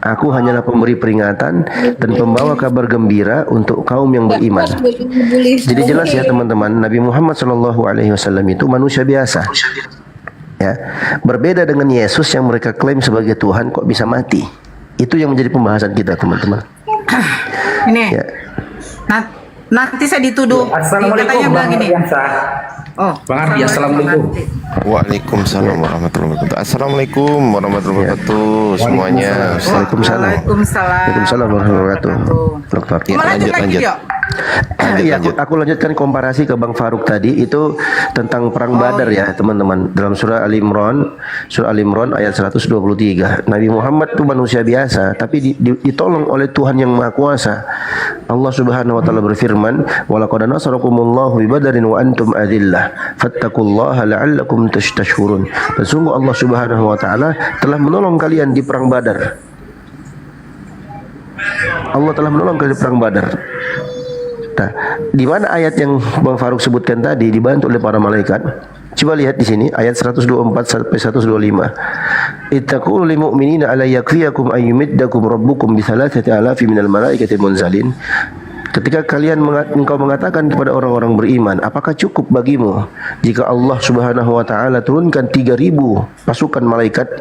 G: aku hanyalah pemberi peringatan dan pembawa kabar gembira untuk kaum yang beriman. Jadi jelas ya teman-teman, Nabi Muhammad SAW itu manusia biasa. Ya, berbeda dengan Yesus yang mereka klaim sebagai Tuhan kok bisa mati. Itu yang menjadi pembahasan kita teman-teman.
O: Ini
G: Ya.
O: nanti saya dituduh katanya bilang gini. Oh,
C: Bang Ardi, assalamualaikum.
F: Waalaikumsalam warahmatullahi wabarakatuh. Assalamualaikum warahmatullahi wabarakatuh semuanya.
G: Waalaikumsalam. Waalaikumsalam warahmatullahi wabarakatuh. Dokter.
F: Ya, lanjut.
G: Ya, aku lanjutkan komparasi ke Bang Faruk tadi itu tentang perang Badar ya teman-teman. Dalam surah Al-Imran ayat 123. Nabi Muhammad itu manusia biasa tapi ditolong oleh Tuhan yang Maha Kuasa. Allah Subhanahu wa taala berfirman, "Wa laqad nasarakumullahu bi Badarin wa antum adillah, fattaqullaha la'allakum tashkurun." Dan sungguh Allah Subhanahu wa taala telah menolong kalian di perang Badar. Allah telah menolong kalian di perang Badar. Nah, di mana ayat yang Bang Faruk sebutkan tadi dibantu oleh para malaikat? Coba lihat di sini ayat 124 sampai 125. Ittaqul lil mu'minina ala yakfiyakum ayyumiddakum rabbukum bi 3,000 minal malaikati munzalin. Ketika engkau mengatakan kepada orang-orang beriman, apakah cukup bagimu jika Allah Subhanahu wa taala turunkan 3.000 pasukan malaikat